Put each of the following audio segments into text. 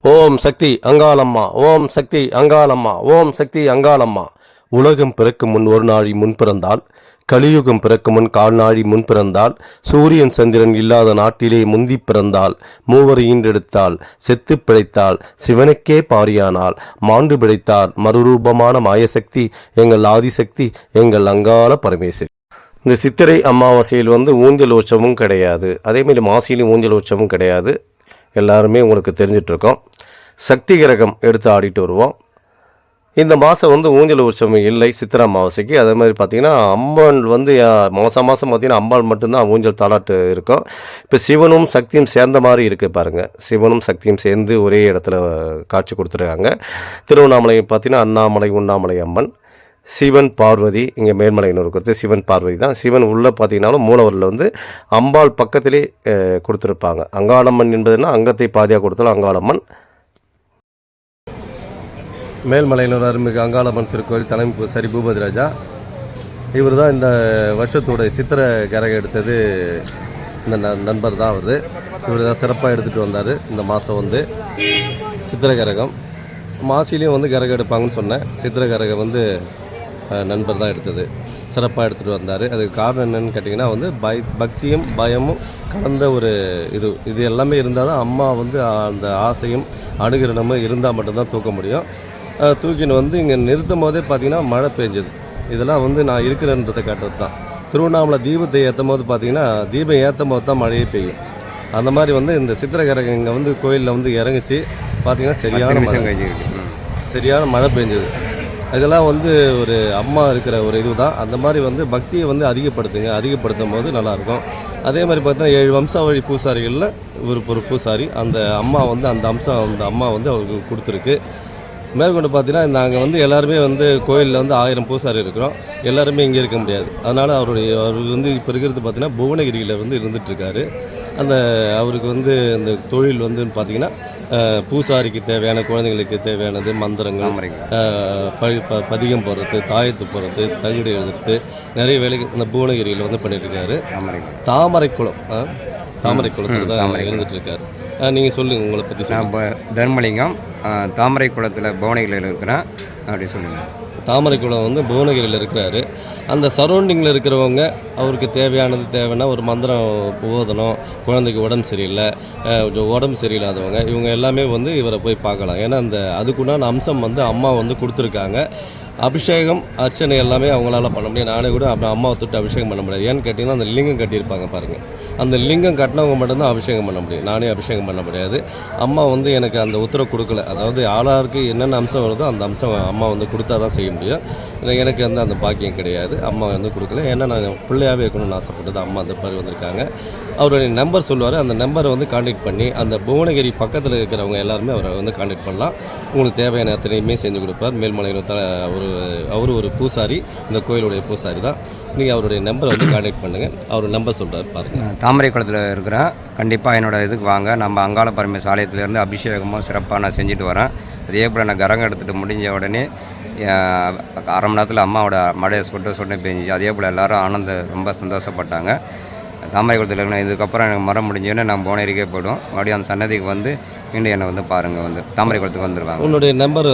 ஓம் சக்தி அங்காளம்மா, ஓம் சக்தி அங்காளம்மா, ஓம் சக்தி அங்காளம்மா. உலகம் பிறக்கும் முன் ஒரு நாழி முன் பிறந்தால், கலியுகம் பிறக்கும் முன் கால் நாழி முன் பிறந்தால், சூரியன் சந்திரன் இல்லாத நாட்டிலே முந்தி பிறந்தால், மூவர் ஈன்றெடுத்தால், செத்து பிழைத்தால், சிவனுக்கே பாரியானால், மாண்டு பிழைத்தார் மறுரூபமான மாயசக்தி எங்கள் ஆதிசக்தி, எங்கள் அங்காள பரமேஸ்வரி. இந்த சித்திரை அமாவாசையில் ஊஞ்சல் உற்சவமும் கிடையாது, அதேமாதிரி மாசியிலும் ஊஞ்சல் உற்சவமும் கிடையாது. எல்லாருமே உங்களுக்கு தெரிஞ்சிட்ருக்கோம். சக்தி கிரகம் எடுத்து ஆடிட்டு வருவோம். இந்த மாதம் ஊஞ்சல் உற்சவம் இல்லை சித்திரை அமாவாசைக்கு. அதே மாதிரி பார்த்திங்கன்னா அம்பாள் மாதம் பார்த்திங்கன்னா அம்பாள் மட்டும்தான் ஊஞ்சல் தாளாட்டு இருக்கும். இப்போ சிவனும் சக்தியும் சேர்ந்த மாதிரி இருக்குது பாருங்கள். சிவனும் சக்தியும் சேர்ந்து ஒரே இடத்துல காட்சி கொடுத்துருக்காங்க. திருவண்ணாமலை பார்த்திங்கன்னா அண்ணாமலை உண்ணாமலை அம்மன், சிவன் பார்வதி, இங்கே மேல்மலைன்னு இருக்கிறது சிவன் பார்வதி தான். சிவன் உள்ளே பார்த்தீங்கன்னாலும் மூலவரில் அம்பாள் பக்கத்திலே கொடுத்துருப்பாங்க. அங்காளம்மன் என்பதுன்னா அங்கத்தை பாதியாக கொடுத்தாலும் அங்காளம்மன். மேல்மலையினர் அருள்மிகு அங்காளம்மன் திருக்கோயில் தலைமை பூசாரி பூபதி ராஜா. இவர் தான் இந்த வருஷத்தோட சித்திரை கரகம் எடுத்தது. இந்த நண்பர் தான் வருது. இவர் தான் சிறப்பாக எடுத்துகிட்டு வந்தார். இந்த மாதம் சித்திரை கரகம் மாசிலையும் கரகம் எடுப்பாங்கன்னு சொன்னேன். சித்திரை கரகம் நண்பர் தான் எடுத்தது. சிறப்பாக எடுத்துகிட்டு வந்தார். அதுக்கு காரணம் என்னென்னு கேட்டிங்கன்னா பக்தியும் பயமும் கலந்த ஒரு இது எல்லாமே இருந்தால் தான் அம்மா அந்த ஆசையும் அனுகிரணமும் இருந்தால் மட்டும்தான் தூக்க முடியும். தூக்கின்னு இங்கே நிறுத்தும் போதே பார்த்திங்கன்னா மழை பெஞ்சது. இதெல்லாம் நான் இருக்கிறேன்றதை காட்டுறது தான். திருவண்ணாமலை தீபத்தை ஏற்றும் போது பார்த்திங்கன்னா தீபம் ஏற்றும் போது தான் மழையே பெய்யும். அந்த மாதிரி இந்த சித்திரை கரகம் இங்கே கோயிலில் இறங்கிச்சு பார்த்திங்கன்னா சரியான மழை பெஞ்சது. இதெல்லாம் ஒரு அம்மா இருக்கிற ஒரு இது தான். அந்த மாதிரி பக்தியை அதிகப்படுத்தும் போது நல்லாயிருக்கும். அதே மாதிரி பார்த்தீங்கன்னா 7 வம்சாவழி பூசாரிகளில் ஒரு பூசாரி அந்த அம்மா அந்த அம்சம் அந்த அம்மா அவருக்கு கொடுத்துருக்கு. மேற்கொண்டு பார்த்தீங்கன்னா நாங்கள் எல்லாருமே கோயிலில் 1000 பூசாரி இருக்கிறோம். எல்லாருமே இங்கே இருக்க முடியாது. அதனால் அவர் இப்போ இருக்கிறது பார்த்தீங்கன்னா புவனகிரியில் இருந்துகிட்ருக்காரு. அவருக்கு இந்த தொழில் பார்த்திங்கன்னா பூசாரிக்கு தேவையான குழந்தைங்களுக்கு தேவையானது மந்திரங்கள், பதிகம் போடுறது, தாயத்து போடுறது, தகுடு எழுதுறது, நிறைய வேலைகள் இந்த புவனகிரியில் பண்ணிட்டுருக்காரு. தாமரை குளத்தில் தான் இருந்துகிட்ருக்காரு. நீங்கள் சொல்லுங்கள் உங்களை பற்றி. தர்மலிங்கம் தாமரை குளத்தில் புவனகிரியில் இருக்கிறேன் அப்படி சொல்லுங்கள். தாமரை குளம் புவனகிரியில் இருக்கிறாரு. அந்த சரௌண்டிங்கில் இருக்கிறவங்க அவருக்கு தேவைன்னா ஒரு மந்திரம் ஓதணும், குழந்தைக்கு உடம்பு சரியில்லை, உடம்பு சரியில்லாதவங்க இவங்க எல்லாமே இவரை போய் பார்க்கலாம். ஏன்னா அதுக்குண்டான அம்சம் அம்மா கொடுத்துருக்காங்க. அபிஷேகம் அர்ச்சனை எல்லாமே அவங்களால பண்ண முடியும். நானே கூட அம்மாவை தொட்டு அபிஷேகம் பண்ண முடியாது. ஏன்னு கேட்டிங்கன்னா அந்த லிங்கம் கட்டியிருப்பாங்க பாருங்கள். அந்த லிங்கம் கட்டினவங்க மட்டும்தான் அபிஷேகம் பண்ண முடியும். நானே அபிஷேகம் பண்ண முடியாது. அம்மா எனக்கு அந்த உத்தரவு கொடுக்கல. அதாவது ஆளாருக்கு என்னென்ன அம்சம் வருதோ அந்த அம்சம் அம்மா கொடுத்தா தான் செய்ய முடியும். எனக்கு அந்த பாக்கியம் கிடையாது. அம்மா கொடுக்கல. ஏன்னா நான் பிள்ளையாகவே இருக்கணும்னு ஆசைப்பட்டது. அம்மா அந்த மாதிரி வந்திருக்காங்க. அவருடைய நம்பர் சொல்லுவார். அந்த நம்பரை கான்டாக்ட் பண்ணி அந்த புவனகிரி பக்கத்தில் இருக்கிறவங்க எல்லாருமே அவரை கான்டாக்ட் பண்ணலாம். உங்களுக்கு தேவையான அத்தனையுமே செஞ்சு கொடுப்பார். மேல்மலையில் அவர் ஒரு பூசாரி, இந்த கோயிலுடைய பூசாரி தான். நீங்கள் அவருடைய நம்பரை கான்டாக்ட் பண்ணுங்கள். அவர் நம்பர் சொல்கிறார் பாருங்கள். தாமரை குளத்தில் இருக்கிறேன். கண்டிப்பாக என்னோடய இதுக்கு வாங்க. நம்ம அங்காள பரமேஸ்வரி ஆலயத்திலேருந்து அபிஷேகமும் சிறப்பாக நான் செஞ்சுட்டு வரேன். அதே போல் நான் கரகம் எடுத்துகிட்டு முடிஞ்ச உடனே அரை மணி நேரத்தில் அம்மாவோட மழையை சொட்டு பெஞ்சிச்சு. அதே போல் எல்லோரும் ரொம்ப சந்தோஷப்பட்டாங்க. தாமரை குளத்தில் இருக்கணும். இதுக்கப்புறம் எனக்கு மரம் முடிஞ்சோன்னே நான் புவனகிரிக்கே போய்டும். மறுபடியும் அந்த சன்னதிக்கு மீண்டும் என்னை பாருங்கள். தாமரை குளத்துக்கு வந்துடுவாங்க. உன்னுடைய நம்பர்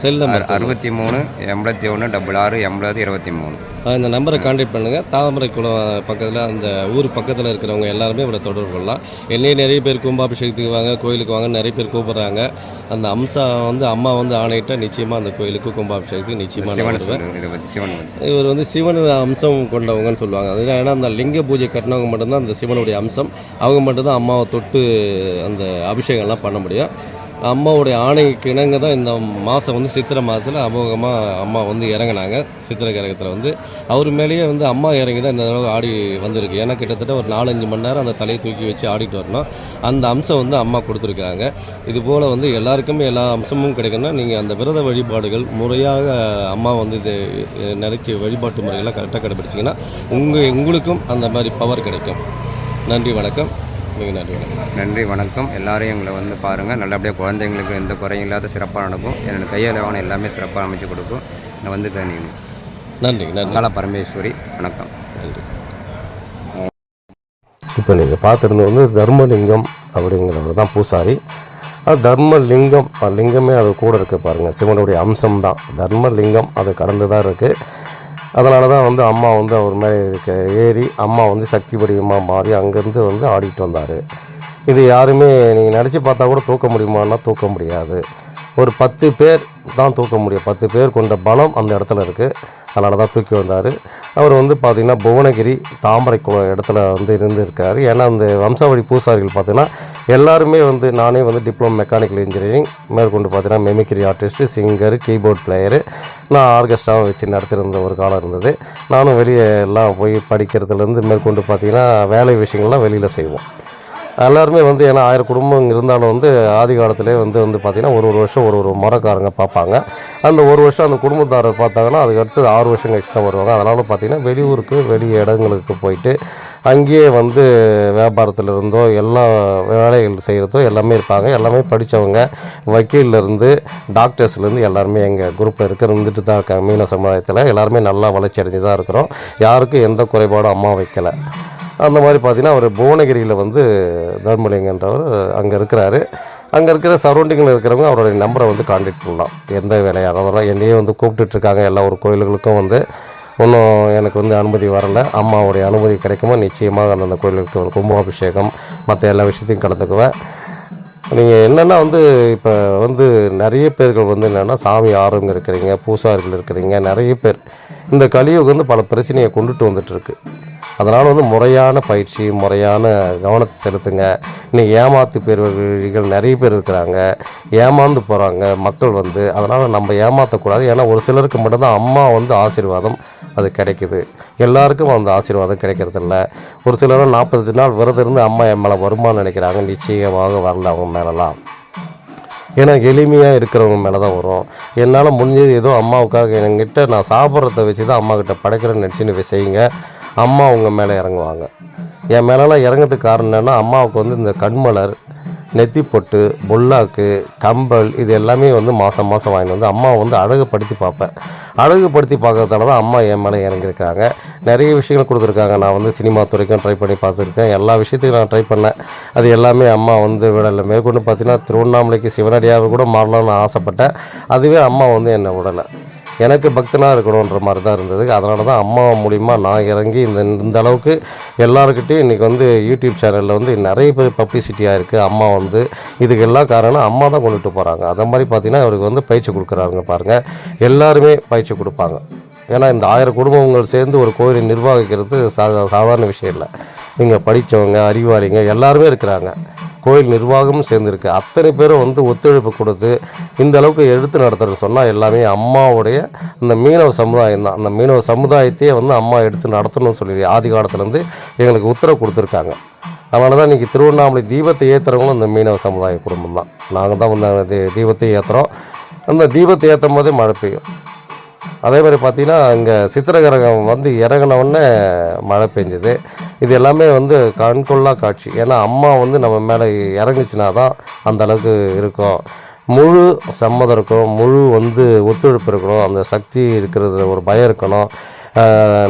செல் நம்பர் 63 81 66 80 23. இந்த நம்பரை கான்டாக்ட் பண்ணுங்கள். தாமரை குளம் பக்கத்தில் அந்த ஊர் பக்கத்தில் இருக்கிறவங்க எல்லாருமே இவரை தொடர்பு கொள்ளலாம். என்னையே நிறைய பேர் கும்பாபிஷேகத்துக்கு வாங்க, கோயிலுக்கு வாங்க நிறைய பேர் கூப்பிட்றாங்க. அந்த அம்சம் அம்மா ஆணையிட்ட நிச்சயமாக அந்த கோயிலுக்கு கும்பாபிஷேகத்துக்கு நிச்சயமாக இவர் சிவன் அம்சம் கொண்டவங்கன்னு சொல்லுவாங்க. அது ஏன்னா அந்த லிங்க பூஜை கட்டினவங்க மட்டும்தான் அந்த சிவனுடைய அம்சம். அவங்க மட்டும்தான் அம்மாவை தொட்டு அந்த அபிஷேகம்லாம் பண்ண முடியும். அம்மாவுடைய ஆணைக்கு இணங்க தான் இந்த மாதம் சித்திரை மாதத்தில் அமோகமாக அம்மா இறங்கினாங்க. சித்திரை கரகத்தில் அவர் மேலேயே அம்மா இறங்கி தான் இந்த தடவை ஆடி வந்திருக்கு. ஏன்னா கிட்டத்தட்ட ஒரு 4-5 மணி நேரம் அந்த தலையை தூக்கி வச்சு ஆடிட்டு வரணும். அந்த அம்சம் அம்மா கொடுத்துருக்காங்க. இதுபோல் எல்லாருக்குமே எல்லா அம்சமும் கிடைக்கணும்னா நீங்கள் அந்த விரத வழிபாடுகள் முறையாக அம்மா இது நினைச்ச வழிபாட்டு முறைகள்லாம் கரெக்டாக கடைபிடிச்சிங்கன்னா உங்களுக்கும் அந்த மாதிரி பவர் கிடைக்கும். நன்றி வணக்கம். நன்றி வணக்கம். எல்லாரையும் எங்களை பாருங்கள். நல்லபடியாக குழந்தைங்களுக்கு எந்த குறையும் இல்லாத சிறப்பாக நடக்கும். என்னோடய கையாளவான எல்லாமே சிறப்பாக அமைச்சு கொடுக்கும். நான் நன்றி. அங்காள பரமேஸ்வரி வணக்கம். நன்றி. இப்போ நீங்கள் பார்த்துருந்தது தர்மலிங்கம் அப்படிங்கிறவர் தான் பூசாரி. அது தர்மலிங்கம், லிங்கமே அது கூட இருக்குது பாருங்கள், சிவனுடைய அம்சம் தான் தர்மலிங்கம், அது கடந்து தான் இருக்குது. அதனால தான் வந்து அம்மா வந்து அவர் மேலே ஏறி அம்மா வந்து சக்தி வடிவமாக மாறி அங்கேருந்து வந்து ஆடிட்டு வந்தார். இது யாருமே நீங்கள் நினச்சி பார்த்தா கூட தூக்க முடியுமான்னா தூக்க முடியாது. ஒரு 10 பேர் தான் தூக்க முடியும். 10 பேர் கொண்ட பலம் அந்த இடத்துல இருக்குது. அதனால தான் தூக்கி வந்தார். அவர் வந்து பார்த்திங்கன்னா புவனகிரி தாமரை இடத்துல வந்து இருந்திருக்காரு. ஏன்னா அந்த வம்சாவளி பூசாரிகள் பார்த்திங்கன்னா எல்லாருமே வந்து, நானே வந்து டிப்ளமோ மெக்கானிக்கல் இன்ஜினியரிங், மேற்கொண்டு பார்த்தீங்கன்னா mimicry artist, singer, keyboard player, நான் ஆர்கெஸ்ட்ராவை வச்சு நடத்திருந்த ஒரு காலம் இருந்தது. நானும் வெளியே எல்லாம் போய் படிக்கிறதுலேருந்து மேற்கொண்டு பார்த்திங்கன்னா வேலை விஷயங்கள்லாம் வெளியில் செய்வோம். எல்லாருமே வந்து, ஏன்னா 1000 குடும்பம் இருந்தாலும் வந்து ஆதி காலத்திலே வந்து பார்த்திங்கன்னா ஒரு வருஷம் ஒரு முறைக்காரங்க பார்ப்பாங்க. அந்த ஒரு வருஷம் அந்த குடும்பத்தாரர் பார்த்தாங்கன்னா அதுக்கு அடுத்து 6 வருஷம் கழிச்சு தான் வருவாங்க. அதனால் பார்த்திங்கன்னா வெளியூருக்கு வெளி இடங்களுக்கு போயிட்டு அங்கேயே வந்து வியாபாரத்தில் இருந்தோ எல்லா வேலைகள் செய்கிறதோ எல்லாமே இருப்பாங்க. எல்லாமே படித்தவங்க, வக்கீல்லேருந்து டாக்டர்ஸ்லேருந்து எல்லாருமே எங்கள் குரூப்பில் இருந்துட்டு தான் இருக்காங்க. மீன சமுதாயத்தில் எல்லாருமே நல்லா வளர்ச்சி அடைஞ்சு தான் இருக்கிறோம். யாருக்கும் எந்த குறைபாடும் அம்மா வைக்கலை. அந்த மாதிரி பார்த்திங்கன்னா அவர் புவனகிரியில் வந்து தர்மலிங்கன்றவர் அங்கே இருக்கிறாரு. அங்கே இருக்கிற சரௌண்டிங்கில் இருக்கிறவங்க அவருடைய நம்பரை வந்து கான்டாக்ட் பண்ணலாம். எந்த வேலையாக அதெல்லாம் என்னையே வந்து கூப்பிட்டுட்ருக்காங்க. எல்லா ஒரு கோயில்களுக்கும் வந்து ஒன்றும் எனக்கு வந்து அனுமதி வரலை. அம்மாவுடைய அனுமதி கிடைக்குமோ நிச்சயமாக அந்தந்த கோயிலுக்கு வந்து கும்பாபிஷேகம் மற்ற எல்லா விஷயத்தையும் கலந்துக்குவேன். நீங்கள் என்னென்னா வந்து இப்போ வந்து நிறைய பேர்கள் வந்து என்னென்னா சாமி ஆர்வங்க இருக்கிறீங்க, பூசாரிகள் இருக்கிறீங்க, நிறைய பேர் இந்த கலியுகம் வந்து பல பிரச்சனையை கொண்டுட்டு வந்துட்டுருக்கு. அதனால் வந்து முறையான பயிற்சி, முறையான கவனத்தை செலுத்துங்க. இன்னைக்கு ஏமாத்து பேர்கள் நிறைய பேர் இருக்கிறாங்க, ஏமாந்து போகிறாங்க மக்கள் வந்து. அதனால் நம்ம ஏமாற்றக்கூடாது. ஏன்னா ஒரு சிலருக்கு மட்டும்தான் அம்மா வந்து ஆசீர்வாதம் அது கிடைக்குது, எல்லாருக்கும் அந்த ஆசீர்வாதம் கிடைக்கிறதில்ல. ஒரு சிலரும் 40 நாள் விரதம் இருந்து அம்மா என் மேலே வருமானு நினைக்கிறாங்க. நிச்சயமாக வரல அவங்க மேலெலாம். ஏன்னா எளிமையாக இருக்கிறவங்க மேலே தான் வரும். என்னால் முடிஞ்சது ஏதோ அம்மாவுக்காக என்கிட்ட நான் சாப்பிட்றத வச்சு தான் அம்மாக்கிட்ட படைக்கிறேன்னு நினச்சின்னு செய்யுங்க. அம்மா உங்கள் மேலே இறங்குவாங்க. என் மேலெலாம் இறங்கிறதுக்கு காரணம் என்னென்னா, அம்மாவுக்கு வந்து இந்த கண்மலர், நெத்திப்பொட்டு, புல்லாக்கு, கம்பல் இது எல்லாமே வந்து மாதம் மாதம் வாங்கிட்டு வந்து அம்மாவை வந்து அழகுப்படுத்தி பார்ப்பேன். அழகுப்படுத்தி பார்க்கறதால தான் அம்மா என் மேலே இறங்கியிருக்காங்க. நிறைய விஷயங்கள் கொடுத்துருக்காங்க. நான் வந்து சினிமா துறைக்கும் ட்ரை பண்ணி பார்த்துருக்கேன். எல்லா விஷயத்தையும் நான் ட்ரை பண்ணேன். அது எல்லாமே அம்மா வந்து விடலை. மேற்கொண்டு பார்த்தீங்கன்னா திருவண்ணாமலைக்கு சிவனடியாக கூட மாறலாம்னு ஆசைப்பட்டேன். அதுவே அம்மா வந்து என்னை விடலை. எனக்கு பக்தனாக இருக்கணுன்ற மாதிரி தான் இருந்தது. அதனால தான் அம்மா மூலிமா நான் இறங்கி இந்த அளவுக்கு எல்லாருக்கிட்டையும் இன்றைக்கி வந்து யூடியூப் சேனலில் வந்து நிறைய பேர் பப்ளிசிட்டியாக இருக்குது. அம்மா வந்து இதுக்கு எல்லாம் காரணம் அம்மா தான் கொண்டுட்டு போகிறாங்க. அதே மாதிரி பார்த்திங்கன்னா அவருக்கு வந்து பயிற்சி கொடுக்குறாங்க பாருங்கள். எல்லாருமே பயிற்சி கொடுப்பாங்க. ஏன்னா இந்த 1000 குடும்பங்கள் சேர்ந்து ஒரு கோயிலை நிர்வகிக்கிறது சாதாரண விஷயம் இல்லை. இங்கே படித்தவங்க, அறிவாளிங்க எல்லாருமே இருக்கிறாங்க. கோயில் நிர்வாகமும் சேர்ந்துருக்கு. அத்தனை பேரும் வந்து ஒத்துழைப்பு கொடுத்து இந்த அளவுக்கு எடுத்து நடத்துறது சொன்னால் எல்லாமே அம்மாவுடைய அந்த மீனவ சமுதாயம் தான். அந்த மீனவ சமுதாயத்தையே வந்து அம்மா எடுத்து நடத்தணும்னு சொல்லி ஆதி காலத்துலேருந்து எங்களுக்கு உத்தரவு கொடுத்துருக்காங்க. அதனால தான் இன்றைக்கி திருவண்ணாமலை தீபத்தை ஏற்றுறவங்களும் இந்த மீனவ சமுதாய குடும்பம் தான். நாங்கள் தான் வந்து தீபத்தை ஏற்றுறோம். அந்த தீபத்தை ஏற்றும் போதே மழை பெய்யும். அதே மாதிரி பார்த்திங்கன்னா இங்கே சித்திரகிரகம் வந்து இறங்கினவுடனே மழை பெஞ்சுது. இது எல்லாமே வந்து கண்கொள்ளா காட்சி. ஏன்னா அம்மா வந்து நம்ம மேலே இறங்குச்சுனா தான் அந்த அளவுக்கு இருக்கும். முழு சம்மதம் இருக்கணும், முழு வந்து ஒத்துழைப்பு இருக்கணும், அந்த சக்தி இருக்கிறது ஒரு பயம் இருக்கணும்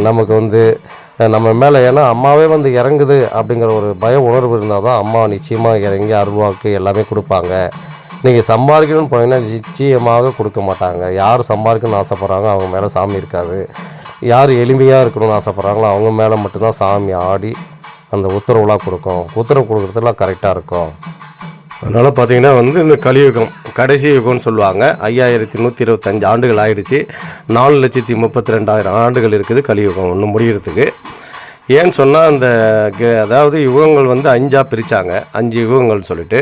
நமக்கு வந்து நம்ம மேலே. ஏன்னா அம்மாவே வந்து இறங்குது அப்படிங்கிற ஒரு பய உணர்வு இருந்தால் தான் அம்மா நிச்சயமாக இறங்கி அருள்வாக்கு எல்லாமே கொடுப்பாங்க. நீங்கள் சம்பாதிக்கணும்னு போனீங்கன்னா நிச்சயமாக கொடுக்க மாட்டாங்க. யார் சம்பாதிக்கணும்னு ஆசைப்பட்றாங்க அவங்க மேலே சாமி இருக்காது. யார் எளிமையாக இருக்கணும்னு ஆசைப்பட்றாங்களோ அவங்க மேலே மட்டும்தான் சாமி ஆடி அந்த உத்தரவுலாம் கொடுக்கும். உத்தரவு கொடுக்குறதுலாம் கரெக்டாக இருக்கும். அதனால் பார்த்திங்கன்னா வந்து இந்த கலியுகம் கடைசி யுகம்னு சொல்லுவாங்க. 5125 ஆண்டுகள் ஆகிடுச்சு. 4,32,000 ஆண்டுகள் இருக்குது கலியுகம் ஒன்று முடிகிறதுக்கு. ஏன்னு சொன்னால் அந்த அதாவது யுகங்கள் வந்து 5ஆக பிரித்தாங்க. 5 யுகங்கள் சொல்லிட்டு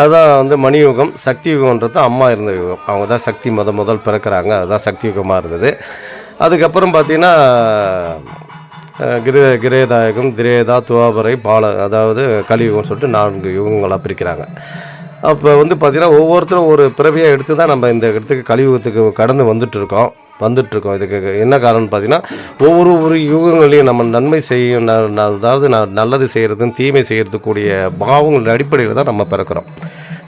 அதுதான் வந்து மணி யுகம், சக்தி யுகம்ன்றது அம்மா இருந்த யுகம். அவங்க தான் சக்தி முதல் பிறக்கிறாங்க. அதுதான் சக்தி யுகமாக இருந்தது. அதுக்கப்புறம் பார்த்திங்கன்னா கிரேதாயகம், திரேதா, துவாபரை, அதாவது கலியுகம்னு சொல்லிட்டு 4 யுகங்களாக பிரிக்கிறாங்க. அப்போ வந்து பார்த்திங்கன்னா ஒவ்வொருத்தரும் ஒரு பிறவியாக எடுத்து தான் நம்ம இந்த இடத்துக்கு கலியுகத்துக்கு கடந்து வந்துட்டுருக்கோம். இதுக்கு என்ன காரணம்னு பார்த்தீங்கன்னா ஒவ்வொரு யுகங்களையும் நம்ம நன்மை செய்யும், அதாவது நல்லது செய்கிறதும் தீமை செய்கிறதுக்கூடிய பாவங்கள் அடிப்படையில் தான் நம்ம பிறக்கிறோம்.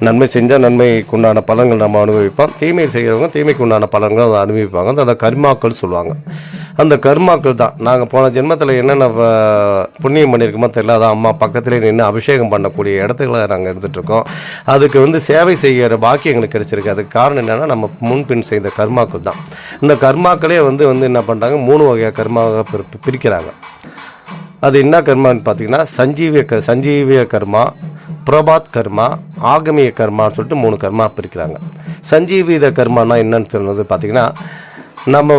நன்மை செஞ்சால் நன்மைக்கு உண்டான பலன்கள் நம்ம அனுபவிப்போம், தீமை செய்கிறவங்க தீமைக்கு உண்டான பலன்கள் அதை அனுபவிப்பாங்க. அந்த கர்மாக்கள் சொல்லுவாங்க. அந்த கர்மாக்கள் தான் நாங்கள் போன ஜென்மத்தில் என்னென்ன புண்ணியம் பண்ணியிருக்கோமோ தெரியல, அதான் அம்மா பக்கத்துலேயே நின்று அபிஷேகம் பண்ணக்கூடிய இடத்துல நாங்கள் இருந்துகிட்ருக்கோம். அதுக்கு சேவை செய்கிற பாக்கியம் எங்களுக்கு கிடைச்சிருக்கு. அதுக்கு காரணம் என்னென்னா நம்ம முன்பின் செய்த கர்மாக்கள் தான். இந்த கர்மாக்களே வந்து என்ன பண்ணுறாங்க, 3 வகையாக கர்மாவாக பிரிக்கிறாங்க. அது என்ன கர்மான்னு பார்த்தீங்கன்னா, சஞ்சீவிய கர்மா, பிரபாத் கர்மா, ஆகமிய கர்மான்னு சொல்லிட்டு 3 கர்மா பிரிக்கிறாங்க. சஞ்சீவித கர்மானா என்னன்னு சொல்றது பார்த்தீங்கன்னா, நம்ம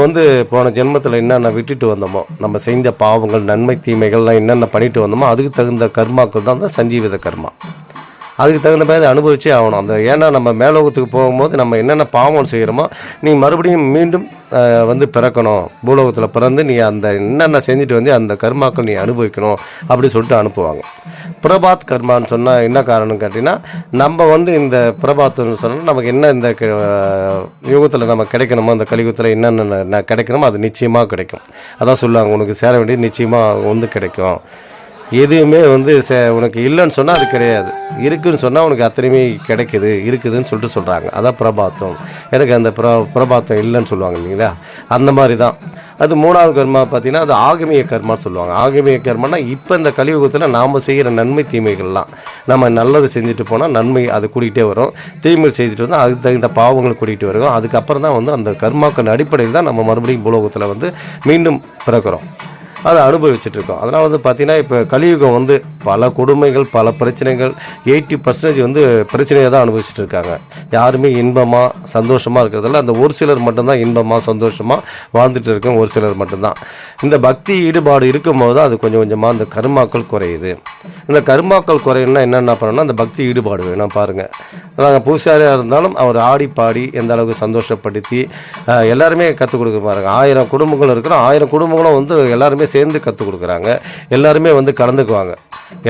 போன ஜென்மத்தில் என்னென்ன விட்டுட்டு வந்தோமோ, நம்ம செஞ்ச பாவங்கள் நன்மை தீமைகள்லாம் என்னென்ன பண்ணிட்டு வந்தோமோ அதுக்கு தகுந்த கர்மாக்கள் தான் அந்த சஞ்சீவித கர்மா. அதுக்கு தகுந்த மாதிரி அனுபவிச்சே ஆகணும். ஏன்னா நம்ம மேலோகத்துக்கு போகும்போது நம்ம என்னென்ன பாவம் செய்கிறோமோ நீ மறுபடியும் மீண்டும் பிறக்கணும், பூலோகத்தில் பிறந்து நீ அந்த என்னென்ன செஞ்சுட்டு வந்து அந்த கர்மாக்கள் நீ அனுபவிக்கணும் அப்படி சொல்லிட்டு அனுப்புவாங்க. பிரபாத் கர்மான்னு சொன்னால் என்ன காரணம்னு கேட்டிங்கன்னா, நம்ம இந்த பிரபாத்னு சொன்னால் நமக்கு என்ன இந்த யுகத்தில் நம்ம கிடைக்கணுமோ, அந்த கலியுகத்தில் என்னென்ன கிடைக்கணுமோ அது நிச்சயமாக கிடைக்கும். அதான் சொல்லுவாங்க, உனக்கு சேர வேண்டியது நிச்சயமாக கிடைக்கும். எதுவுமே உனக்கு இல்லைன்னு சொன்னால் அது கிடையாது, இருக்குதுன்னு சொன்னால் உனக்கு அத்தனையுமே இருக்குதுன்னு சொல்லிட்டு சொல்கிறாங்க. அதான் பிரபாத்தம். எனக்கு அந்த பிரபாத்தம் இல்லைன்னு சொல்லுவாங்க இல்லைங்களா, அந்த மாதிரி தான். அது 3வது கர்மா பார்த்தீங்கன்னா, அது ஆகமிய கர்மான்னு சொல்லுவாங்க. ஆகமிய கர்மானா இப்போ இந்த கலியுகத்தில் நாம் செய்கிற நன்மை தீமைகள்லாம் நம்ம நல்லது செஞ்சுட்டு போனால் நன்மை அது கூட்டிகிட்டே வரும், தீமை செஞ்சுட்டு வந்தால் அதுக்கு தகுந்த பாவங்கள் கூட்டிகிட்டு வரும். அதுக்கப்புறம் தான் அந்த கர்மாக்கள் அடிப்படையில் தான் நம்ம மறுபடியும் பூலோகத்தில் மீண்டும் பிறக்கிறோம், அதை அனுபவிச்சுட்ருக்கோம். அதனால் பார்த்தீங்கன்னா, இப்போ கலியுகம் பல கொடுமைகள் பல பிரச்சனைகள் 80% பிரச்சனையை தான் அனுபவிச்சுட்டு இருக்காங்க. யாருமே இன்பமாக சந்தோஷமாக இருக்கிறதில்ல. அந்த ஒரு சிலர் மட்டும்தான் இன்பமாக சந்தோஷமாக வாழ்ந்துட்டு இருக்கோம், ஒரு சிலர் மட்டும்தான். இந்த பக்தி ஈடுபாடு இருக்கும்போது தான் அது கொஞ்சம் கொஞ்சமாக அந்த கர்மாக்கள் குறையுது. இந்த கர்மாக்கள் குறையுன்னா என்னென்ன பண்ணணும்னா, அந்த பக்தி ஈடுபாடு வேணும். பாருங்கள், நாங்கள் பூசாரியாக இருந்தாலும் அவர் ஆடி பாடி எந்த அளவுக்கு சந்தோஷப்படுத்தி எல்லாருமே கற்றுக் கொடுக்க பாருங்க. 1000 குடும்பங்கள் இருக்கிறோம், 1000 குடும்பங்களும் எல்லாருமே சேர்ந்து கற்றுக் கொடுக்குறாங்க. எல்லாருமே கலந்துக்குவாங்க.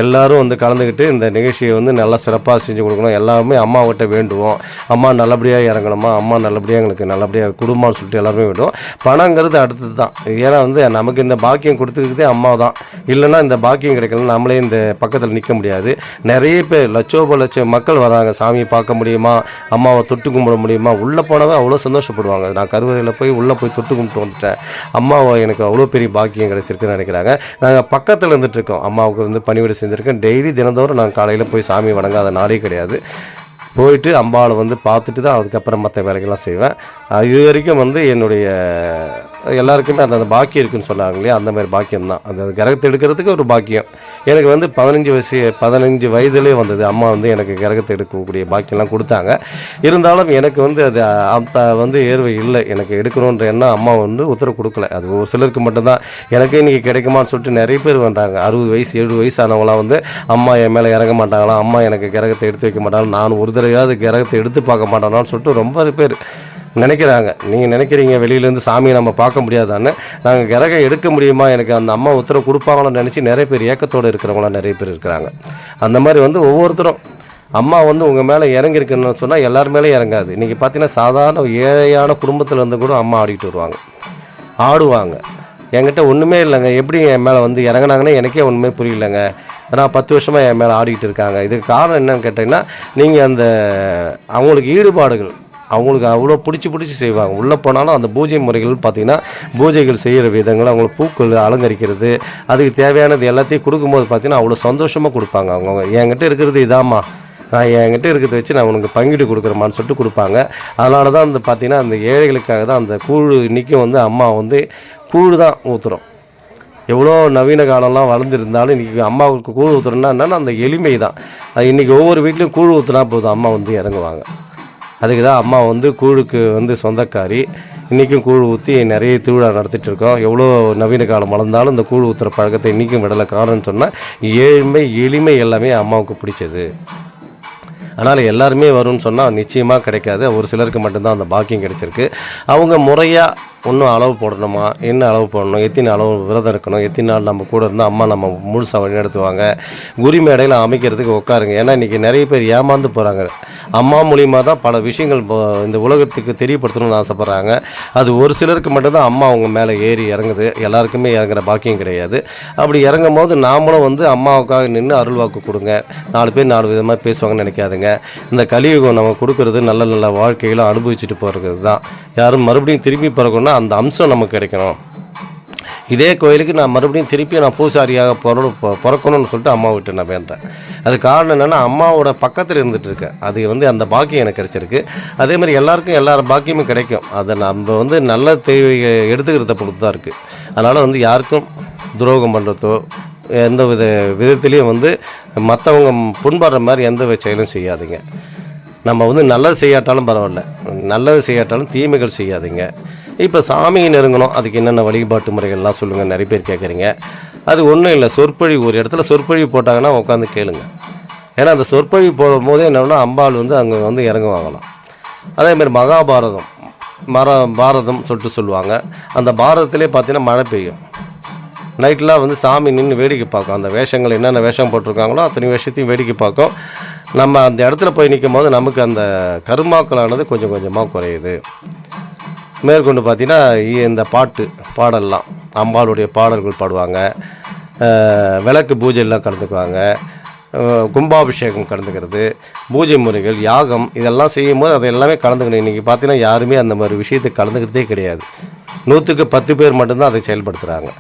எல்லாரும் கலந்துக்கிட்டு இந்த நிகழ்ச்சியை நல்லா சிறப்பாக செஞ்சு கொடுக்கணும். எல்லாருமே அம்மாவிட்ட வேண்டுவோம், அம்மா நல்லபடியாக இறங்கணுமா, அம்மா நல்லபடியாக எங்களுக்கு நல்லபடியாக குடும்பம்னு சொல்லிட்டு எல்லாருமே வேண்டுவோம். பணங்கிறது அடுத்தது தான். ஏன்னா நமக்கு இந்த பாக்கியம் கொடுத்துக்கிட்டே அம்மா தான். இல்லைன்னா இந்த பாக்கியம் கிடைக்கலாம், நம்மளே இந்த பக்கத்தில் நிற்க முடியாது. நிறைய பேர் லட்சம் மக்கள் வராங்க. சாமியை பார்க்க முடியுமா, அம்மாவை தொட்டு கும்பிட முடியுமா, உள்ளே போனவே அவ்வளோ சந்தோஷப்படுவாங்க. நான் கருவறையில் போய் உள்ளே போய் தொட்டு கும்பிட்டு வந்துட்டேன், அம்மாவை எனக்கு அவ்வளோ பெரிய பாக்கியம் கிடைச்சிருக்குன்னு நினைக்கிறாங்க. நாங்கள் பக்கத்தில் இருந்துகிட்ருக்கோம், அம்மாவுக்கு பணிவிடை செஞ்சுருக்கேன். டெய்லி தினந்தோறும் நான் காலையில் போய் சாமி வணங்காத நாளே கிடையாது. போயிட்டு அம்பாவை பார்த்துட்டு தான் அதுக்கப்புறம் மற்ற வேலைகள்லாம் செய்வேன். இது வரைக்கும் என்னுடைய எல்லாருக்குமே அந்த பாக்கியம் இருக்குதுன்னு சொன்னாங்க இல்லையா, அந்த மாதிரி பாக்கியம் தான். அந்த கிரகத்தை எடுக்கிறதுக்கு ஒரு பாக்கியம் எனக்கு 15 வயதுலேயே வந்தது. அம்மா எனக்கு கிரகத்தை எடுக்கக்கூடிய பாக்கியம்லாம் கொடுத்தாங்க. இருந்தாலும் எனக்கு அது ஏர்வை இல்லை, எனக்கு எடுக்கணுன்ற எண்ணம் அம்மா உத்தரவு கொடுக்கல. அது ஒரு சிலருக்கு மட்டும்தான். எனக்கு இன்றைக்கி கிடைக்குமான்னு சொல்லிட்டு நிறைய பேர் வந்தாங்க. 60 வயசு 70 வயசானவங்களாம் அம்மா என் மேலே இறங்க மாட்டாங்களாம், அம்மா எனக்கு கிரகத்தை எடுத்து வைக்க மாட்டாங்க, நான் ஒரு தடவையாவது கிரகத்தை எடுத்து பார்க்க மாட்டானான்னு சொல்லிட்டு ரொம்ப பேர் நினைக்கிறாங்க. நீங்கள் நினைக்கிறீங்க வெளியிலேருந்து சாமியை நம்ம பார்க்க முடியாதான்னு. நாங்கள் கிரகம் எடுக்க முடியுமா, எனக்கு அந்த அம்மா உத்தரவு கொடுப்பாங்கன்னு நினச்சி நிறைய பேர் ஏக்கத்தோடு இருக்கிறவங்களாம் நிறைய பேர் இருக்கிறாங்க. அந்த மாதிரி ஒவ்வொருத்தரும் அம்மா உங்கள் மேலே இறங்கியிருக்குன்னு சொன்னால் எல்லார் மேலேயும் இறங்காது. இன்றைக்கி பார்த்தீங்கன்னா சாதாரண ஏழையான குடும்பத்தில் கூட அம்மா ஆடிட்டு வருவாங்க, ஆடுவாங்க. என்கிட்ட ஒன்றுமே இல்லைங்க, எப்படி என் மேலே இறங்கினாங்கன்னு எனக்கே ஒன்றுமே புரியலைங்க. நான் 10 வருஷமாக என் மேலே ஆடிக்கிட்டு இருக்காங்க. இதுக்கு காரணம் என்னன்னு கேட்டிங்கன்னா, நீங்கள் அவங்களுக்கு ஈடுபாடுகள் அவங்களுக்கு அவ்வளோ பிடிச்சி செய்வாங்க. உள்ளே போனாலும் அந்த பூஜை முறைகள் பார்த்திங்கன்னா, பூஜைகள் செய்கிற விதங்கள், அவங்களுக்கு பூக்கள் அலங்கரிக்கிறது, அதுக்கு தேவையானது எல்லாத்தையும் கொடுக்கும்போது பார்த்திங்கன்னா அவ்வளோ சந்தோஷமாக கொடுப்பாங்க. அவங்க என்கிட்ட இருக்கிறது இதாம்மா, நான் என்கிட்ட இருக்கிறத வச்சு நான் உனக்கு பங்கிட்டு கொடுக்குறேம்மான்னு சொல்லிட்டு கொடுப்பாங்க. அதனால தான் பார்த்திங்கன்னா அந்த ஏழைகளுக்காக தான் அந்த கூழ் இன்றைக்கும் அம்மா கூழ் தான் ஊற்றுறோம். எவ்வளோ நவீன காலம்லாம் வளர்ந்துருந்தாலும் இன்றைக்கி அம்மாவுக்கு கூழ் ஊற்றுறோன்னா என்னென்னா அந்த எளிமை தான். இன்றைக்கி ஒவ்வொரு வீட்லேயும் கூழ் ஊற்றுனா போதும், அம்மா இறங்குவாங்க. அதுக்கு தான் அம்மா கூழுக்கு சொந்தக்காரி. இன்றைக்கும் கூழ் ஊற்றி நிறைய திருவிழா நடத்திட்டு இருக்கோம். எவ்வளோ நவீன காலம் வளர்ந்தாலும் இந்த கூழ் ஊற்றுற பழக்கத்தை இன்றைக்கும் விடலை. காரணம்னு சொன்னால் ஏழ்மை எளிமை எல்லாமே அம்மாவுக்கு பிடிச்சது. அதனால் எல்லாருமே வரும்னு சொன்னால் நிச்சயமாக கிடைக்காது. ஒரு சிலருக்கு மட்டும்தான் அந்த பாக்கியம் கிடைச்சிருக்கு. அவங்க முறையாக இன்னும் அளவு போடணுமா, என்ன அளவு போடணும், எத்தனை அளவு விரதம் இருக்கணும், எத்தனை நாள் நம்ம கூட இருந்தால் அம்மா நம்ம முழுசாக வழிநடத்துவாங்க. குரு மேடையில் அமைக்கிறதுக்கு உட்காருங்க. ஏன்னா இன்றைக்கி நிறைய பேர் ஏமாந்து போகிறாங்க. அம்மா மூலியமாக தான் பல விஷயங்கள் இந்த உலகத்துக்கு தெரியப்படுத்தணும்னு ஆசைப்பட்றாங்க. அது ஒரு சிலருக்கு மட்டும்தான் அம்மா அவங்க மேலே ஏறி இறங்குது. எல்லாருக்குமே இறங்குற பாக்கியம் கிடையாது. அப்படி இறங்கும் போது நாமளும் வந்து அம்மாவுக்காக நின்று அருள்வாக்கு கொடுங்க. 4 பேர் 4 விதமாக பேசுவாங்கன்னு நினைக்காதுங்க. இந்த கலியுகம் நம்ம கொடுக்கறது நல்ல நல்ல வாழ்க்கைகளை அனுபவிச்சுட்டு போகிறது தான். யாரும் மறுபடியும் திரும்பி பிறக்கணும்னா அந்த அம்சம் நமக்கு கிடைக்கணும். இதே கோயிலுக்கு நான் மறுபடியும் திருப்பி நான் பூசாரியாக பிறக்கணும்னு சொல்லிட்டு அம்மா விட்டு நான் வேண்டேன். அது காரணம் என்னென்னா அம்மாவோட பக்கத்தில் இருந்துகிட்டு இருக்கேன். அது வந்து அந்த பாக்கியம் எனக்கு கிடைச்சிருக்கு. அதே மாதிரி எல்லாருக்கும் எல்லா பாக்கியமும் கிடைக்கும். அதை நம்ம வந்து நல்ல தேவை எடுத்துக்கிறத பொறுத்து தான் இருக்குது. அதனால் வந்து யாருக்கும் துரோகம் பண்ணுறதோ எந்த விதத்துலேயும் வந்து மற்றவங்க புண்படுற மாதிரி எந்த செயலும் செய்யாதீங்க. நம்ம வந்து நல்லது செய்யாட்டாலும் பரவாயில்ல, நல்லது செய்யாட்டாலும் தீமைகள் செய்யாதீங்க. இப்போ சாமியை நெருங்கணும், அதுக்கு என்னென்ன வழிபாட்டு முறைகள்லாம் சொல்லுங்கள். நிறைய பேர் கேட்குறீங்க. அது ஒன்றும் இல்லை, சொற்பொழிவு ஒரு இடத்துல சொற்பொழிவு போட்டாங்கன்னா உட்காந்து கேளுங்க. ஏன்னா அந்த சொற்பொழிவு போடும்போதே என்னென்னா அம்பாள் வந்து அங்கே வந்து இறங்குவாங்களாம். அதேமாதிரி பாரதம் சொல்லிட்டு சொல்லுவாங்க. அந்த பாரதத்திலே பார்த்தீங்கன்னா மழை பெய்யும். நைட்லாம் வந்து சாமி நின்று வேடிக்கை பார்க்கும். அந்த வேஷங்கள் என்னென்ன வேஷம் போட்டிருக்காங்களோ அத்தனை வேஷத்தையும் வேடிக்கை பார்க்கும். நம்ம அந்த இடத்துல போய் நிற்கும் போது நமக்கு அந்த கருமாக்களானது கொஞ்சம் கொஞ்சமாக குறையுது. மேற்கொண்டு பார்த்திங்கன்னா இந்த பாடல்லாம் அம்பாளுடைய பாடல்கள் பாடுவாங்க. விளக்கு பூஜையெல்லாம் கலந்துக்குவாங்க. கும்பாபிஷேகம் கலந்துக்கிறது, பூஜை முறைகள், யாகம் இதெல்லாம் செய்யும்போது அது எல்லாமே கலந்துக்கணும். இன்றைக்கி பார்த்தீங்கன்னா யாருமே அந்த மாதிரி விஷயத்தை கலந்துக்கிறதே கிடையாது. 100க்கு 10 பேர் மட்டும்தான் அதை செயல்படுத்துகிறாங்க.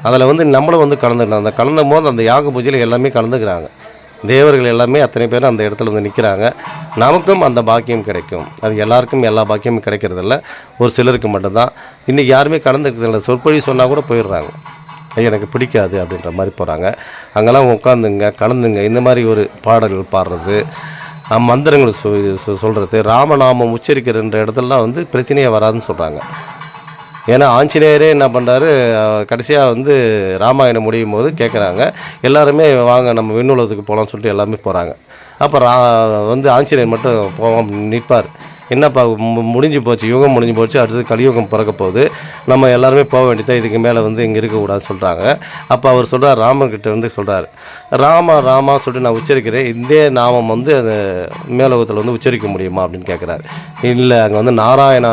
அதில் வந்து நம்மளும் வந்து கலந்துக்கணும். அந்த கலந்தும் போது அந்த யாக பூஜையில் எல்லாமே கலந்துக்கிறாங்க. தேவர்கள் எல்லாமே அத்தனை பேரும் அந்த இடத்துல வந்து நிற்கிறாங்க. நமக்கும் அந்த பாக்கியம் கிடைக்கும். அது எல்லாருக்கும் எல்லா பாக்கியமும் கிடைக்கிறதில்ல, ஒரு சிலருக்கு மட்டும்தான். இன்றைக்கி யாருமே கலந்துக்கிறதில்ல. சொற்பொழி சொன்னால் கூட போயிடுறாங்க. எனக்கு பிடிக்காது அப்படின்ற மாதிரி போகிறாங்க. அங்கெல்லாம் உட்காந்துங்க, கலந்துங்க. இந்த மாதிரி ஒரு பாடல்கள் பாடுறது, மந்திரங்கள் சொல்கிறது, ராமநாமம் உச்சரிக்கிறன்ற இடத்துலலாம் வந்து பிரச்சனையே வராதுன்னு சொல்கிறாங்க. ஏன்னா ஆஞ்சநேயரே என்ன பண்ணுறாரு, கடைசியாக வந்து ராமாயணம் முடியும் போது கேட்குறாங்க எல்லாருமே, வாங்க நம்ம விண்ணுலகத்துக்கு போகலான்னு சொல்லிட்டு எல்லாமே போகிறாங்க. அப்போ வந்து ஆஞ்சநேயர் மட்டும் போவோம் நிற்பார். என்னப்பா முடிஞ்சு போச்சு, யுகம் முடிஞ்சு போச்சு, அடுத்தது கலியுகம் பிறக்க போகுது, நம்ம எல்லாருமே போக வேண்டியதான், இதுக்கு மேலே வந்து இங்கே இருக்கக்கூடாதுன்னு சொல்கிறாங்க. அப்போ அவர் சொல்கிறார், ராமர்கிட்ட வந்து சொல்கிறார், ராமா சொல்லிட்டு நான் உச்சரிக்கிறேன், இதே நாமம் வந்து அந்த மேலோகத்தில் வந்து உச்சரிக்க முடியுமா அப்படின்னு கேட்குறாரு. இல்லை, அங்கே வந்து நாராயணா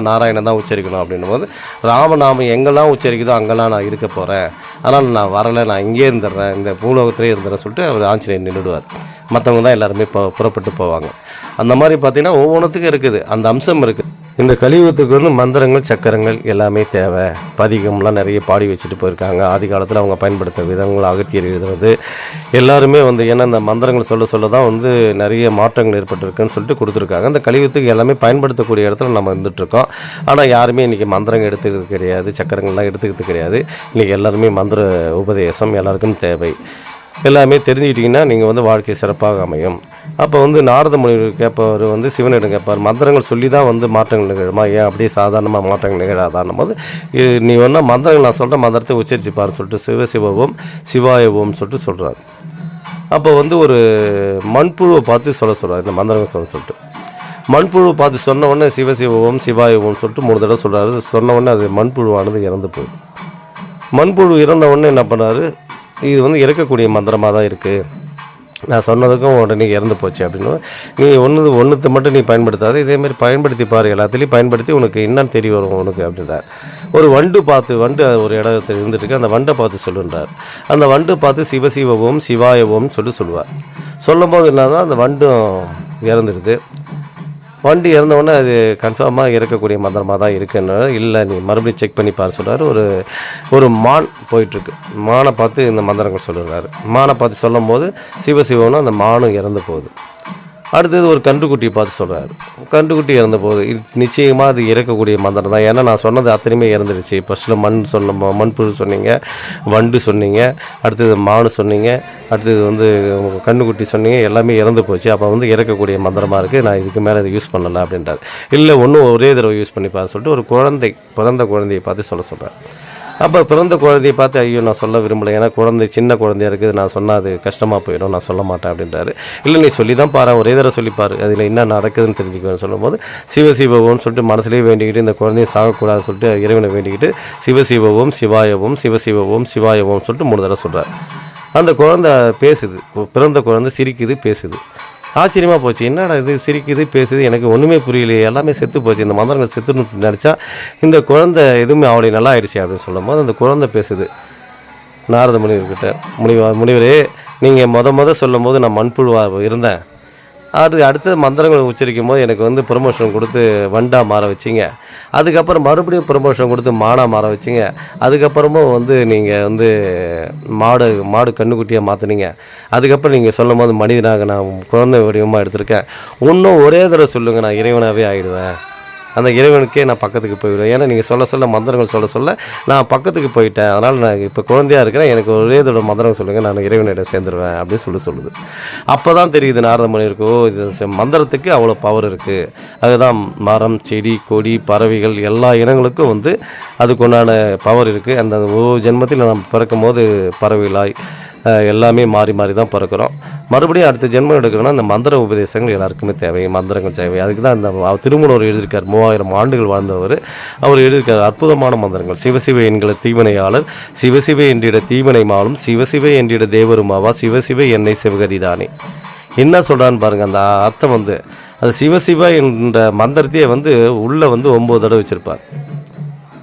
தான் உச்சரிக்கணும் அப்படின்னும் போது, ராமநாமம் எங்கெல்லாம் உச்சரிக்குதோ அங்கெல்லாம் நான் இருக்க போகிறேன், அதனால் நான் வரலை, நான் இங்கே இருந்துடுறேன், இந்த பூலோகத்திலே இருந்துடுறேன் சொல்லிட்டு அவர் ஆஞ்சநேயர் நின்றுடுவார். மற்றவங்க தான் எல்லாருமே புறப்பட்டு போவாங்க. அந்த மாதிரி பார்த்திங்கன்னா ஒவ்வொன்றுத்துக்கும் இருக்குது, அந்த அம்சம் இருக்குது. இந்த கலியுகத்துக்கு வந்து மந்திரங்கள், சக்கரங்கள் எல்லாமே தேவை. பதிகம்லாம் நிறைய பாடி வச்சுட்டு போயிருக்காங்க. ஆதி காலத்தில் அவங்க பயன்படுத்த விதங்கள், அகத்தியர் எழுதுறது எல்லாருமே வந்து, ஏன்னா இந்த மந்திரங்கள் சொல்ல தான் வந்து நிறைய மாற்றங்கள் ஏற்பட்டிருக்குன்னு சொல்லிட்டு கொடுத்துருக்காங்க. அந்த கலியுகத்துக்கு எல்லாமே பயன்படுத்தக்கூடிய இடத்துல நம்ம இருந்துகிட்ருக்கோம். ஆனால் யாருமே இன்றைக்கி மந்திரங்கள் எடுத்துக்கிறது கிடையாது, சக்கரங்கள்லாம் எடுத்துக்கிறது கிடையாது. இன்றைக்கி எல்லாருமே மந்திர உபதேசம் எல்லாருக்கும் தேவை. எல்லாமே தெரிஞ்சுக்கிட்டிங்கன்னா நீங்கள் வந்து வாழ்க்கை சிறப்பாக அமையும். அப்போ வந்து நாரத முனிவர் கேட்பவர் வந்து சிவனிடம் கேட்பார், மந்திரங்கள் சொல்லி தான் வந்து மாற்றங்கள் நிகழுமா, ஏன் அப்படியே சாதாரணமாக மாற்றங்கள் நிகழாதான்னும் போது, நீ வேணா மந்திரங்கள் நான் சொல்கிற மந்திரத்தை உச்சரிச்சுப்பாருன்னு சொல்லிட்டு சிவம் சிவாய ஓம் சொல்லிட்டு சொல்கிறார். அப்போ வந்து ஒரு மண்புழுவை பார்த்து சொல்கிறார், இந்த மந்திரங்கள் சொல்லிட்டு மண்புழுவை பார்த்து சொன்ன உடனே சிவம் சிவாய ஓம் சொல்லிட்டு 3 தடவை சொல்கிறாரு. சொன்ன உடனே அது மண்புழுவானது இறந்து போகுது. மண்புழு இறந்த உடனே என்ன பண்ணார், இது வந்து இறக்கக்கூடிய மந்திரமாக தான் இருக்குது, நான் சொன்னதுக்கும் உடனே இறந்து போச்சு அப்படின்னு. நீ ஒன்றுத்தை மட்டும் நீ பயன்படுத்தாது, இதேமாதிரி பயன்படுத்தி பாரு, எல்லாத்துலேயும் பயன்படுத்தி உனக்கு என்னன்னு தெரிய வரும் உனக்கு அப்படின்றார். ஒரு வண்டு ஒரு இடத்துல இருந்துட்டு அந்த வண்டை பார்த்து சொல்லுன்றார். அந்த வண்டு பார்த்து சிவசிவவும் சிவாயவும் சொல்லுவார். சொல்லும்போது என்னன்னா அந்த வண்டும் இறந்துடுது. வண்டி இறந்தவுடனே அது கன்ஃபார்மாக இறக்கக்கூடிய மந்திரமாக தான் இருக்குன்னு, இல்லை நீ மறுபடியும் செக் பண்ணி பாரு சொல்கிறார். ஒரு மான் போயிட்டுருக்கு, மானை பார்த்து இந்த மந்திரங்கள் சொல்லுறாரு. மானை பார்த்து சொல்லும் போது சிவசிவம்னா அந்த மானும் இறந்து போகுது. அடுத்தது ஒரு கன்றுக்குட்டியை பார்த்து சொல்கிறாரு, கன்றுக்குட்டி இறந்த போது நிச்சயமாக அது இறக்கக்கூடிய மந்திரம் தான். ஏன்னா நான் சொன்னது அத்தனையுமே இறந்துடுச்சு. ஃபஸ்ட்டில் மண்புழு சொன்னீங்க, வண்டு சொன்னீங்க, அடுத்தது மானு சொன்னீங்க, அடுத்தது வந்து கன்றுக்குட்டி சொன்னீங்க, எல்லாமே இறந்து போச்சு. அப்போ வந்து இறக்கக்கூடிய மந்திரமாக இருக்குது, நான் இதுக்கு மேலே இதை யூஸ் பண்ணலை அப்படின்றார். இல்லை ஒன்றும் ஒரே தடவை யூஸ் பண்ணிப்பான்னு சொல்லிட்டு ஒரு பிறந்த குழந்தையை பார்த்து சொல்கிறார். அப்போ பிறந்த குழந்தையை பார்த்து ஐயோ நான் சொல்ல விரும்பலை, ஏன்னா குழந்தை சின்ன குழந்தையா இருக்குது, நான் சொன்னால் அது கஷ்டமாக போயிடும், நான் சொல்ல மாட்டேன் அப்படின்றாரு. இல்லை நீ சொல்லி தான் பாரு, ஒரே தடவை சொல்லிப்பாரு, அதில் என்ன நடக்குதுன்னு தெரிஞ்சுக்குவேன் சொல்லும்போது சிவசிவவோம்னு சொல்லிட்டு மனசுலேயே வேண்டிக்கிட்டு இந்த குழந்தையை சாகக்கூடாதுன்னு சொல்லிட்டு இறைவனை வேண்டிக்கிட்டு சிவசிவவோம் சிவாயவோம் சிவசிவவோம் சிவாயவோம் சொல்லிட்டு 3 தடவை சொல்கிறார். அந்த குழந்தை பேசுது, பிறந்த குழந்தை சிரிக்குது பேசுது. ஆச்சரியமாக போச்சு, என்னடா இது சிரிக்குது பேசுது, எனக்கு ஒன்றுமே புரியலையே, எல்லாமே செத்து போச்சு, இந்த மந்திரங்கள் செத்துன்னு நினச்சா இந்த குழந்தை எதுவுமே அவளை நல்லா ஆயிடுச்சு அப்படின்னு சொல்லும் போது அந்த குழந்தை பேசுது நாரத முனிவர்கிட்ட. முனிவரே, நீங்கள் முத சொல்லும் போது நான் மண்புழுவாக இருந்தேன், அடுத்த மந்திரங்களை உச்சரிக்கும் போது எனக்கு ப்ரமோஷன் கொடுத்து வண்டா மாற வச்சிங்க, அதுக்கப்புறம் மறுபடியும் ப்ரமோஷன் கொடுத்து மாடாக மாற வச்சிங்க, அதுக்கப்புறமும் நீங்கள் மாடு கண்ணுக்குட்டியாக மாற்றினீங்க, அதுக்கப்புறம் நீங்கள் சொல்லும் போது மனிதனாக நான் குழந்தை வடிவமாக எடுத்திருக்கேன், இன்னும் ஒரே தடவை சொல்லுங்கள், நான் இறைவனாகவே ஆகிடுவேன், அந்த இறைவனுக்கே நான் பக்கத்துக்கு போயிடுவேன், ஏன்னா நீங்கள் சொல்ல மந்திரங்கள் சொல்ல நான் பக்கத்துக்கு போயிட்டேன், அதனால் நான் இப்போ குழந்தையாக இருக்கிறேன், எனக்கு ஒரே தடவை மந்திரம் சொல்லுங்கள், நான் இறைவனிடம் சேர்ந்துருவேன் அப்படின்னு சொல்லுது. அப்போ தான் தெரியுது நாரத முனிவருக்கு, இது மந்திரத்துக்கு அவ்வளோ பவர் இருக்குது. அதுதான் மரம் செடி கொடி பறவைகள் எல்லா இனங்களுக்கும் அதுக்குண்டான பவர் இருக்குது. அந்த ஒவ்வொரு ஜென்மத்தில் நம்ம பிறக்கும் போது பறவைகளாய் எல்லாமே மாறி தான் பிறக்கிறோம். மறுபடியும் அடுத்த ஜென்மம் எடுக்கணும்னா அந்த மந்திர உபதேசங்கள் எல்லாருக்குமே தேவை, மந்திரங்கள் தேவை. அதுக்கு தான் அந்த திருமூலர் எழுதியிருக்கார், 3000 ஆண்டுகள் வாழ்ந்தவர். அவர் எழுதியிருக்கார் அற்புதமான மந்திரங்கள். சிவசிவ என்கிற தீவினையாளர், சிவசிவ என்றிட தீவினை மாலும், சிவசிவ என்றிட தேவருமாவா, சிவசிவ என்னை சிவகதிதானே. என்ன சொல்கிறான்னு பாருங்கள், அந்த அர்த்தம் அது சிவசிவ என்ற மந்திரத்தையே உள்ளே 9 தடவை வச்சுருப்பார்.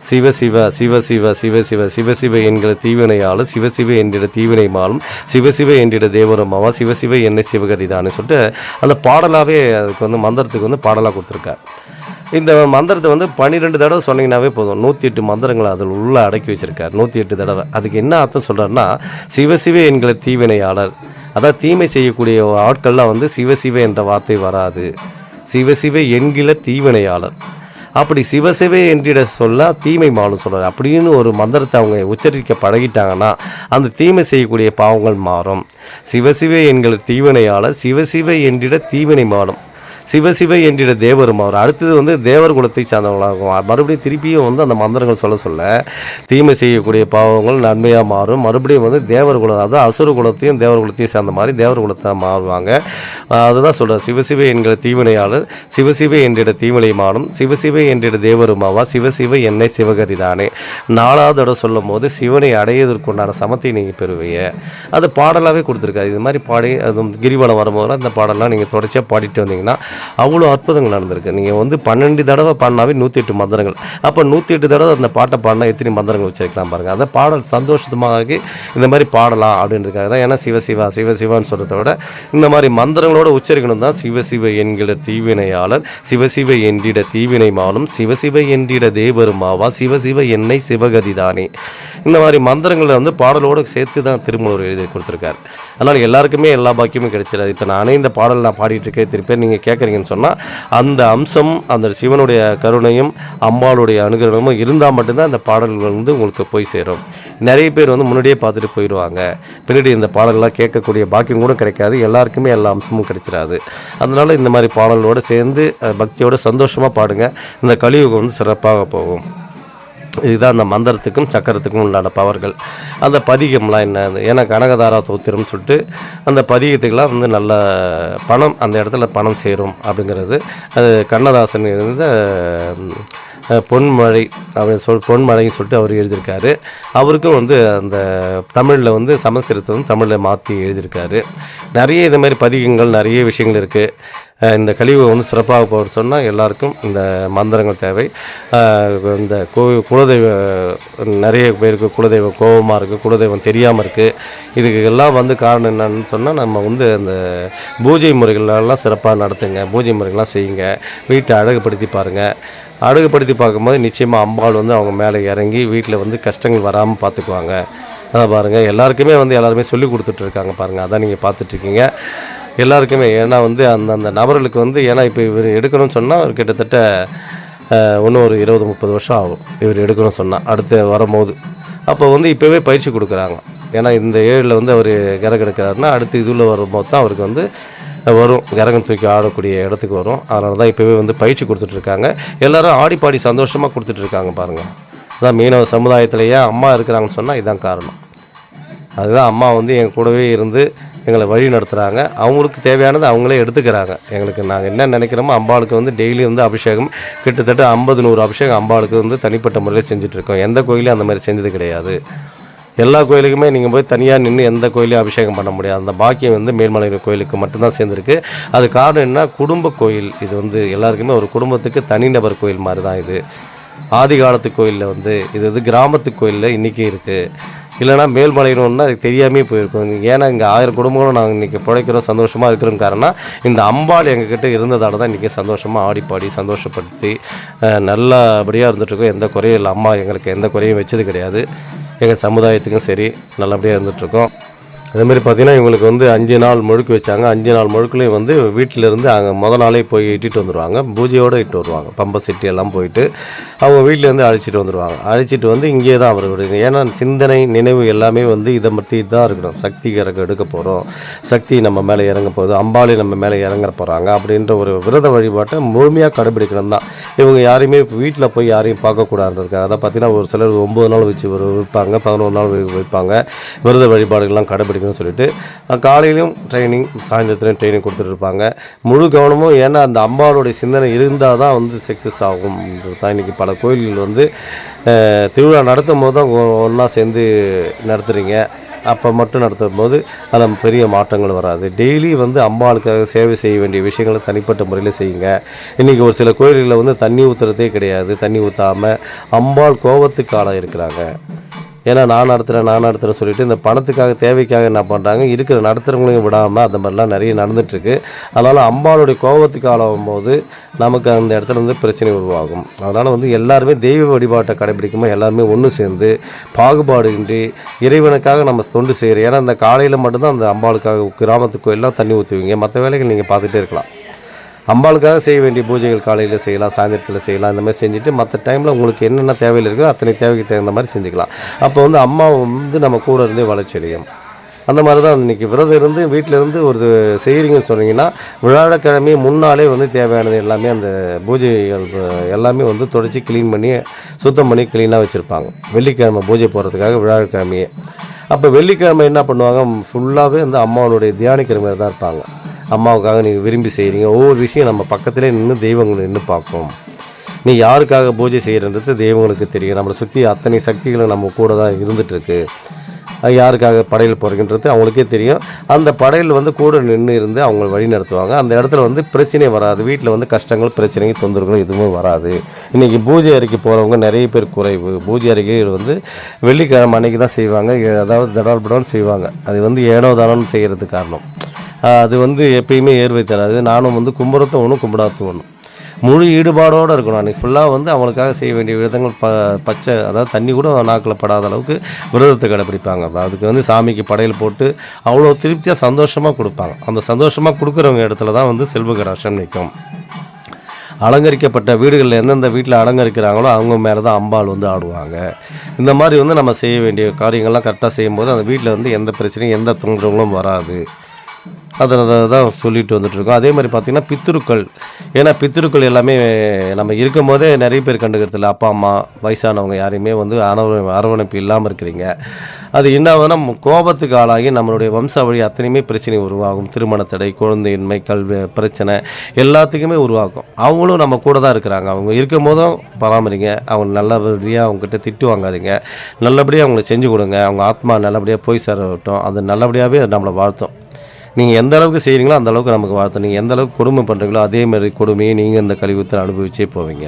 சிவசிவ சிவசிவ சிவசிவ சிவசிவ என்கிற தீவினையாளர், சிவசிவ என்றிட தீவினை மாலும், சிவசிவ என்றிட தேவரமாவா, சிவசிவ என்னை சிவகதிதான்னு சொல்லிட்டு அந்த பாடலாகவே அதுக்கு மந்திரத்துக்கு பாடலாக கொடுத்துருக்கார். இந்த மந்திரத்தை 12 தடவை சொன்னீங்கன்னாவே போதும், 108 மந்திரங்களை அதில் உள்ள அடக்கி வச்சிருக்கார். 108 தடவை. அதுக்கு என்ன அர்த்தம் சொல்கிறாருன்னா, சிவசிவ என்கிற தீவினையாளர், அதாவது தீமை செய்யக்கூடிய ஆட்கள்லாம் சிவசிவ என்ற வார்த்தை வராது, சிவசிவ என்கிற தீவினையாளர். அப்படி சிவசிவ என்றிட சொல்ல தீமை மாலும் சொல்கிறார். அப்படின்னு ஒரு மந்திரத்தை அவங்க உச்சரிக்க பழகிட்டாங்கன்னா அந்த தீமை செய்யக்கூடிய பாவங்கள் மாறும். சிவசிவ என்கிற தீவினையாளர், சிவசிவ என்றிட தீவினை மாறும், சிவசிவ என்றிட தேவரும். அவர் அடுத்தது தேவர் குலத்தை சார்ந்தவங்களாகும். மறுபடியும் திருப்பியும் அந்த மந்திரங்கள் சொல்ல தீமை செய்யக்கூடிய பாவங்கள் நன்மையாக மாறும். மறுபடியும் தேவர் குலம், அதாவது அசுர குலத்தையும் தேவர் குலத்தையும் சேர்ந்த மாதிரி தேவர் குலத்தை மாறுவாங்க. அதுதான் சொல்கிறார், சிவசிவ என்கிற தீவினையாளர், சிவசிவ என்றிட தீவினை மாறும், சிவசிவ என்றிட தேவருமாவா, சிவசிவ என்னை சிவகதிதானே. 4வது இடம் சொல்லும் போது சிவனை அடையதற்குண்டான சமத்தை நீங்கள் பெறுவீங்க. அது பாடலாகவே கொடுத்துருக்காரு. இது மாதிரி பாடி அது கிரிவலம் வரும்போது அந்த பாடலாம் நீங்கள் தொடர்ச்சியாக பாடிட்டு வந்தீங்கன்னா அவ்வளோ அற்புதங்கள் நடந்திருக்கு. நீங்கள் 12 தடவை பாடினாவே 108 மந்திரங்கள். அப்போ 108 தடவை அந்த பாட்டை பாடினா எத்தனை மந்திரங்கள் வச்சிருக்கலாம் பாருங்கள். அதை பாடல் சந்தோஷமாக இந்த மாதிரி பாடலாம் அப்படின்றதுக்காக தான். ஏன்னா சிவசிவா சிவசிவான்னு சொல்கிறத விட இந்த மாதிரி மந்திரங்களோட உச்சரிக்கணும் தான். சிவசிவ என்கிற தீவினையாளர், சிவசிவ என்றிட தீவினை மாலும், சிவசிவ என்றிட தேவருமாவா, சிவசிவ என்னை சிவகதிதானே. இந்த மாதிரி மந்திரங்களை பாடலோடு சேர்த்து தான் திருமூலர் எழுதி கொடுத்துருக்காரு. அதனால் எல்லாருக்குமே எல்லா பாக்கியமும் கிடைச்சிடாது. இப்போ நானே இந்த பாடல் நான் பாடிட்டு இருக்கேன், திருப்பி நீங்கள் கேட்குறீங்கன்னு சொன்னால் அந்த அம்சம், அந்த சிவனுடைய கருணையும் அம்பாளுடைய அனுகிரகமும் இருந்தால் மட்டும்தான் இந்த பாடல்கள் உங்களுக்கு போய் சேரும். நிறைய பேர் முன்னாடியே பார்த்துட்டு போயிடுவாங்க, பின்னாடி இந்த பாடல்கள்லாம் கேட்கக்கூடிய பாக்கியம் கூட கிடைக்காது. எல்லாருக்குமே எல்லா அம்சமும் கிடைச்சிடாது. அதனால் இந்த மாதிரி பாடல்களோடு சேர்ந்து பக்தியோடு சந்தோஷமாக பாடுங்க. இந்த கலியுகம் சிறப்பாக போகும். இதுதான் அந்த மந்திரத்துக்கும் சக்கரத்துக்கும் உண்டான பவர்கள். அந்த பதிகம்லாம் என்ன, ஏன்னா கனகதாரா தோத்திரம்னு சொல்லிட்டு அந்த பதிகத்துக்கெல்லாம் நல்ல பணம், அந்த இடத்துல பணம் சேரும் அப்படிங்கிறது. அது கண்ணதாசன் இருந்த பொன்மழை அப்படின்னு பொன்மழைன்னு சொல்லிட்டு அவர் எழுதியிருக்காரு. அவருக்கும் அந்த தமிழில் சமஸ்கிருதத்தை தமிழில் மாற்றி எழுதியிருக்காரு. நிறைய இது மாதிரி பதிகங்கள் நிறைய விஷயங்கள் இருக்குது. இந்த கலியுகம் சிறப்பாக போகிறது சொன்னால் எல்லாருக்கும் இந்த மந்திரங்கள் தேவை. இந்த குலதெய்வம் நிறைய பேருக்கு குலதெய்வம் கோபமாக இருக்குது, குலதெய்வம் தெரியாமல் இருக்குது. இதுக்கு எல்லாம் காரணம் என்னன்னு சொன்னால் நம்ம அந்த பூஜை முறைகளெல்லாம் சிறப்பாக நடத்துங்க, பூஜை முறைகள்லாம் செய்யுங்க, வீட்டை அழகுபடுத்தி பாருங்கள். அழகுபடுத்தி பார்க்கும்போது நிச்சயமாக அம்பாள் அவங்க மேலே இறங்கி வீட்டில் கஷ்டங்கள் வராமல் பார்த்துக்குவாங்க. அதான் பாருங்கள், எல்லாருக்குமே எல்லாருமே சொல்லி கொடுத்துட்ருக்காங்க பாருங்கள். அதான் நீங்கள் பார்த்துட்ருக்கீங்க எல்லாருக்குமே. ஏன்னா அந்த நபர்களுக்கு ஏன்னா இப்போ இவர் எடுக்கணும்னு சொன்னால் அவர் கிட்டத்தட்ட இன்னும் ஒரு 20-30 வருஷம் ஆகும் இவர் எடுக்கணும்னு சொன்னால் அடுத்து வரும்போது. அப்போ இப்போவே பயிற்சி கொடுக்குறாங்க. ஏன்னா இந்த ஏழில் அவர் கிரகம் எடுக்கிறாருன்னா அடுத்து இதில் வரும்போது தான் அவருக்கு வரும், கிரகம் தூக்கி ஆடக்கூடிய இடத்துக்கு வரும். அதனால தான் இப்போவே பயிற்சி கொடுத்துட்ருக்காங்க. எல்லோரும் ஆடி பாடி சந்தோஷமாக கொடுத்துட்ருக்காங்க பாருங்கள். அதான் மீனவ சமுதாயத்திலேயே அம்மா இருக்கிறாங்கன்னு சொன்னால் இதுதான் காரணம். அதுதான் அம்மா வந்து எங்கள் கூடவே இருந்து எங்களை வழி நடத்துகிறாங்க. அவங்களுக்கு தேவையானது அவங்களே எடுத்துக்கிறாங்க. எங்களுக்கு நாங்கள் என்ன நினைக்கிறோமோ அம்பாளுக்கு வந்து டெய்லி வந்து அபிஷேகம் கிட்டத்தட்ட 50-100 அபிஷேகம் அம்பாளுக்கு வந்து தனிப்பட்ட முறையில் செஞ்சிட்ருக்கோம். எந்த கோயிலையும் அந்த மாதிரி செஞ்சது கிடையாது. எல்லா கோயிலுக்குமே நீங்கள் போய் தனியாக நின்று எந்த கோயிலையும் அபிஷேகம் பண்ண முடியாது. அந்த பாக்கியம் வந்து மேல்மலையனூர் கோயிலுக்கு மட்டும்தான் சேர்ந்துருக்கு. அது காரணம் என்ன, குடும்ப கோயில். இது வந்து எல்லாருக்குமே ஒரு குடும்பத்துக்கு தனிநபர் கோயில் மாதிரி தான் இது. ஆதி காலத்து கோயிலில் வந்து இது கிராமத்து கோயிலில் இன்றைக்கி இருக்குது. இல்லைனா மேல்மலையனூர்னா அதுக்கு தெரியாமே போயிருக்கோம். ஏன்னா இங்கே 1000 குடும்பங்களும் நாங்கள் இன்றைக்கி பிழைக்கிறோம், சந்தோஷமாக இருக்கிறோம். காரணம் இந்த அம்பாள் எங்ககிட்ட இருந்ததால் தான் இன்றைக்கி சந்தோஷமாக ஆடிப்பாடி சந்தோஷப்படுத்தி நல்லபடியாக இருந்துகிட்ருக்கோம். எந்த குறையும் இல்லை. அம்மா எங்களுக்கு எந்த குறையும் வச்சது கிடையாது. எங்கள் சமுதாயத்துக்கும் சரி நல்லபடியாக இருந்துகிட்ருக்கோம். அதேமாதிரி பார்த்திங்கன்னா இவங்களுக்கு வந்து 5 நாள் முழுக்கு வச்சாங்க. 5 நாள் முழுக்குலேயும் வந்து வீட்டிலேருந்து அங்கே முதல் நாளே போய் இட்டுட்டு வந்துடுவாங்க. பூஜையோடு இட்டு வருவாங்க. பம்பை சிட்டி எல்லாம் போயிட்டு அவங்க வீட்டிலேருந்து அழைச்சிட்டு வந்துடுவாங்க. அழைச்சிட்டு வந்து இங்கே தான் அவருடைய ஏன்னா சிந்தனை நினைவு எல்லாமே வந்து இதை பற்றி தான் இருக்கணும். சக்தி கரகம் எடுக்க போகிறோம், சக்தி நம்ம மேலே இறங்க போகுது, அம்பாளே நம்ம மேலே இறங்க போகிறாங்க அப்படின்ற ஒரு விரத வழிபாட்டை முழுமையாக கடைபிடிக்கணும் தான். இவங்க யாரையுமே வீட்டில் போய் யாரையும் பார்க்கக்கூடாதுன்றதுக்காக அதை பார்த்திங்கன்னா ஒரு சிலர் 9 நாள் வச்சு வைப்பாங்க, 11 நாள் வைப்பாங்க. விரத வழிபாடுகள்லாம் கடைபிடிக்கணும்னு சொல்லிட்டு காலையிலையும் ட்ரைனிங், சாயந்தரத்துலையும் ட்ரைனிங் கொடுத்துட்டு இருப்பாங்க. முழு கவனமும் ஏன்னா அந்த அம்பாளுடைய சிந்தனை இருந்தால் தான் வந்து சக்ஸஸ் ஆகும்ன்றது தான். இன்றைக்கி பல கோயில்கள் வந்து திருவிழா நடத்தும் போது தான் ஒன்றா சேர்ந்து நடத்துகிறீங்க. அப்போ மட்டும் நடத்தும் போது அதில் பெரிய மாற்றங்கள் வராது. டெய்லி வந்து அம்பாளுக்காக சேவை செய்ய வேண்டிய விஷயங்களை தனிப்பட்ட முறையில் செய்யுங்க. இன்றைக்கி ஒரு சில கோயில்களில் வந்து தண்ணி ஊற்றுறதே கிடையாது. தண்ணி ஊற்றாமல் அம்பாள் கோபத்துக்கு ஆளாக இருக்கிறாங்க. ஏன்னா நான் நடத்துகிறேன் சொல்லிட்டு இந்த பணத்துக்காக தேவைக்காக என்ன பண்ணுறாங்க, இருக்கிற நடத்துகிறவங்களையும் விடாமல் அந்த மாதிரிலாம் நிறைய நடந்துகிட்ருக்கு. அதனால் அம்பாளுடைய கோபத்துக்கு ஆளாகும் போது நமக்கு அந்த இடத்துல வந்து பிரச்சனை உருவாகும். அதனால் வந்து எல்லாருமே தெய்வ வழிபாட்டை கடைபிடிக்கும்போது எல்லாருமே ஒன்று சேர்ந்து பாகுபாடு இன்றி இறைவனுக்காக நம்ம தொண்டு செய்கிறோம். ஏன்னா அந்த காலையில் மட்டும்தான் அந்த அம்பாளுக்காக கிராமத்து கோயிலெலாம் தண்ணி ஊற்றுவீங்க. மற்ற வேலைகள் நீங்கள் பார்த்துட்டே இருக்கலாம். அம்பாளுக்காக செய்ய வேண்டிய பூஜைகள் காலையில் செய்யலாம், சாயந்தரத்தில் செய்யலாம். இந்த மாதிரி செஞ்சுட்டு மற்ற டைமில் உங்களுக்கு என்னென்ன தேவையில் இருக்கோ அத்தனை தேவைக்கு தகுந்த மாதிரி செஞ்சுக்கலாம். அப்போ வந்து அம்மா வந்து நம்ம கூட இருந்தே வளர்ச்சி அடையும். அந்த மாதிரி தான் இன்றைக்கி விரதம் இருந்து வீட்டிலேருந்து ஒரு செய்கிறீங்கன்னு சொன்னீங்கன்னா வியாழக்கிழமையே முன்னாலே வந்து தேவையானது எல்லாமே அந்த பூஜைகள் எல்லாமே வந்து தொடச்சி க்ளீன் பண்ணி சுத்தம் பண்ணி க்ளீனாக வச்சுருப்பாங்க. வெள்ளிக்கிழமை பூஜை போகிறதுக்காக வியாழக்கிழமையே. அப்போ வெள்ளிக்கிழமை என்ன பண்ணுவாங்க, ஃபுல்லாகவே வந்து அம்மாவனுடைய தியானிக்கிற மாதிரி தான் இருப்பாங்க. அம்மாவுக்காக நீங்கள் விரும்பி செய்கிறீங்க. ஒவ்வொரு விஷயம் நம்ம பக்கத்திலே நின்று தெய்வங்களை நின்று பார்க்கும். நீ யாருக்காக பூஜை செய்கிறன்றது தெய்வங்களுக்கு தெரியும். நம்மளை சுற்றி அத்தனை சக்திகளும் நம்ம கூட தான் இருந்துகிட்ருக்கு. யாருக்காக படையல் போகிறீங்கன்றது அவங்களுக்கே தெரியும். அந்த படையல் வந்து கூட நின்று இருந்து அவங்க வழி நடத்துவாங்க. அந்த இடத்துல வந்து பிரச்சனை வராது. வீட்டில் வந்து கஷ்டங்கள், பிரச்சனைகள், தொந்தரவுகள் எதுவுமே வராது. இன்றைக்கி பூஜை அறைக்கு போகிறவங்க நிறைய பேர் குறைவு. பூஜை அறைக்கு வந்து வெள்ளிக்கிழமை அன்றைக்கி தான் செய்வாங்க. அதாவது தடால் படால் செய்வாங்க. அது வந்து ஏனோ தானோன்னு செய்கிறதுக்கு காரணம் அது வந்து எப்பயுமே ஏர்வை தராது. நானும் வந்து கும்பிடத்த ஒன்றும் கும்பிடாத ஒன்றும் முழு ஈடுபாடோடு இருக்கணும். அன்றைக்கி ஃபுல்லாக வந்து அவங்களுக்காக செய்ய வேண்டிய விரதங்கள் பச்சை அதாவது தண்ணி கூட நாக்கில் படாத அளவுக்கு விரதத்தை கடைப்பிடிப்பாங்க. அதுக்கு வந்து சாமிக்கு படையல் போட்டு அவ்வளோ திருப்தியாக சந்தோஷமாக கொடுப்பாங்க. அந்த சந்தோஷமாக கொடுக்குறவங்க இடத்துல தான் வந்து செல்வ கடாட்சம் நிற்கும். அலங்கரிக்கப்பட்ட வீடுகளில் எந்தெந்த வீட்டில் அலங்கரிக்கிறாங்களோ அவங்க மேலே தான் அம்பாள் வந்து ஆடுவாங்க. இந்த மாதிரி வந்து நம்ம செய்ய வேண்டிய காரியங்கள்லாம் கரெக்டாக செய்யும்போது அந்த வீட்டில் வந்து எந்த பிரச்சனையும் எந்த தொந்தரவுகளும் வராது. அதை தான் சொல்லிட்டு வந்துட்டுருக்கோம். அதே மாதிரி பார்த்திங்கன்னா பித்ருக்கள், ஏன்னா பித்ருக்கள் எல்லாமே நம்ம இருக்கும் போதே நிறைய பேர் கண்டுக்கிறதில்ல. அப்பா அம்மா வயசானவங்க யாரையுமே வந்து அரவணைப்பு இல்லாமல் இருக்கிறீங்க. அது என்ன ஆகுதுன்னா கோபத்துக்கு ஆளாகி நம்மளுடைய வம்சாவளி அத்தனையுமே பிரச்சனை உருவாகும். திருமண தடை, குழந்தையின்மை, கல்வி பிரச்சனை எல்லாத்துக்குமே உருவாக்கும். அவங்களும் நம்ம கூட தான் இருக்கிறாங்க. அவங்க இருக்கும் போதும் பராமரிங்க. அவங்க நல்லபடியாக அவங்ககிட்ட திட்டு வாங்காதீங்க. நல்லபடியாக அவங்கள செஞ்சு கொடுங்க. அவங்க ஆத்மா நல்லபடியாக போய் சேரட்டும். அது நல்லபடியாகவே நம்மளை வாழ்த்தும். நீங்கள் எந்த அளவுக்கு செய்கிறீங்களோ அந்த அளவுக்கு நமக்கு வாழ்த்தும். நீங்கள் எந்த அளவுக்கு கொடுமை பண்ணுறீங்களோ அதேமாதிரி கொடுமையை நீங்கள் இந்த கழிவுத்தில் அனுபவிச்சே போவீங்க.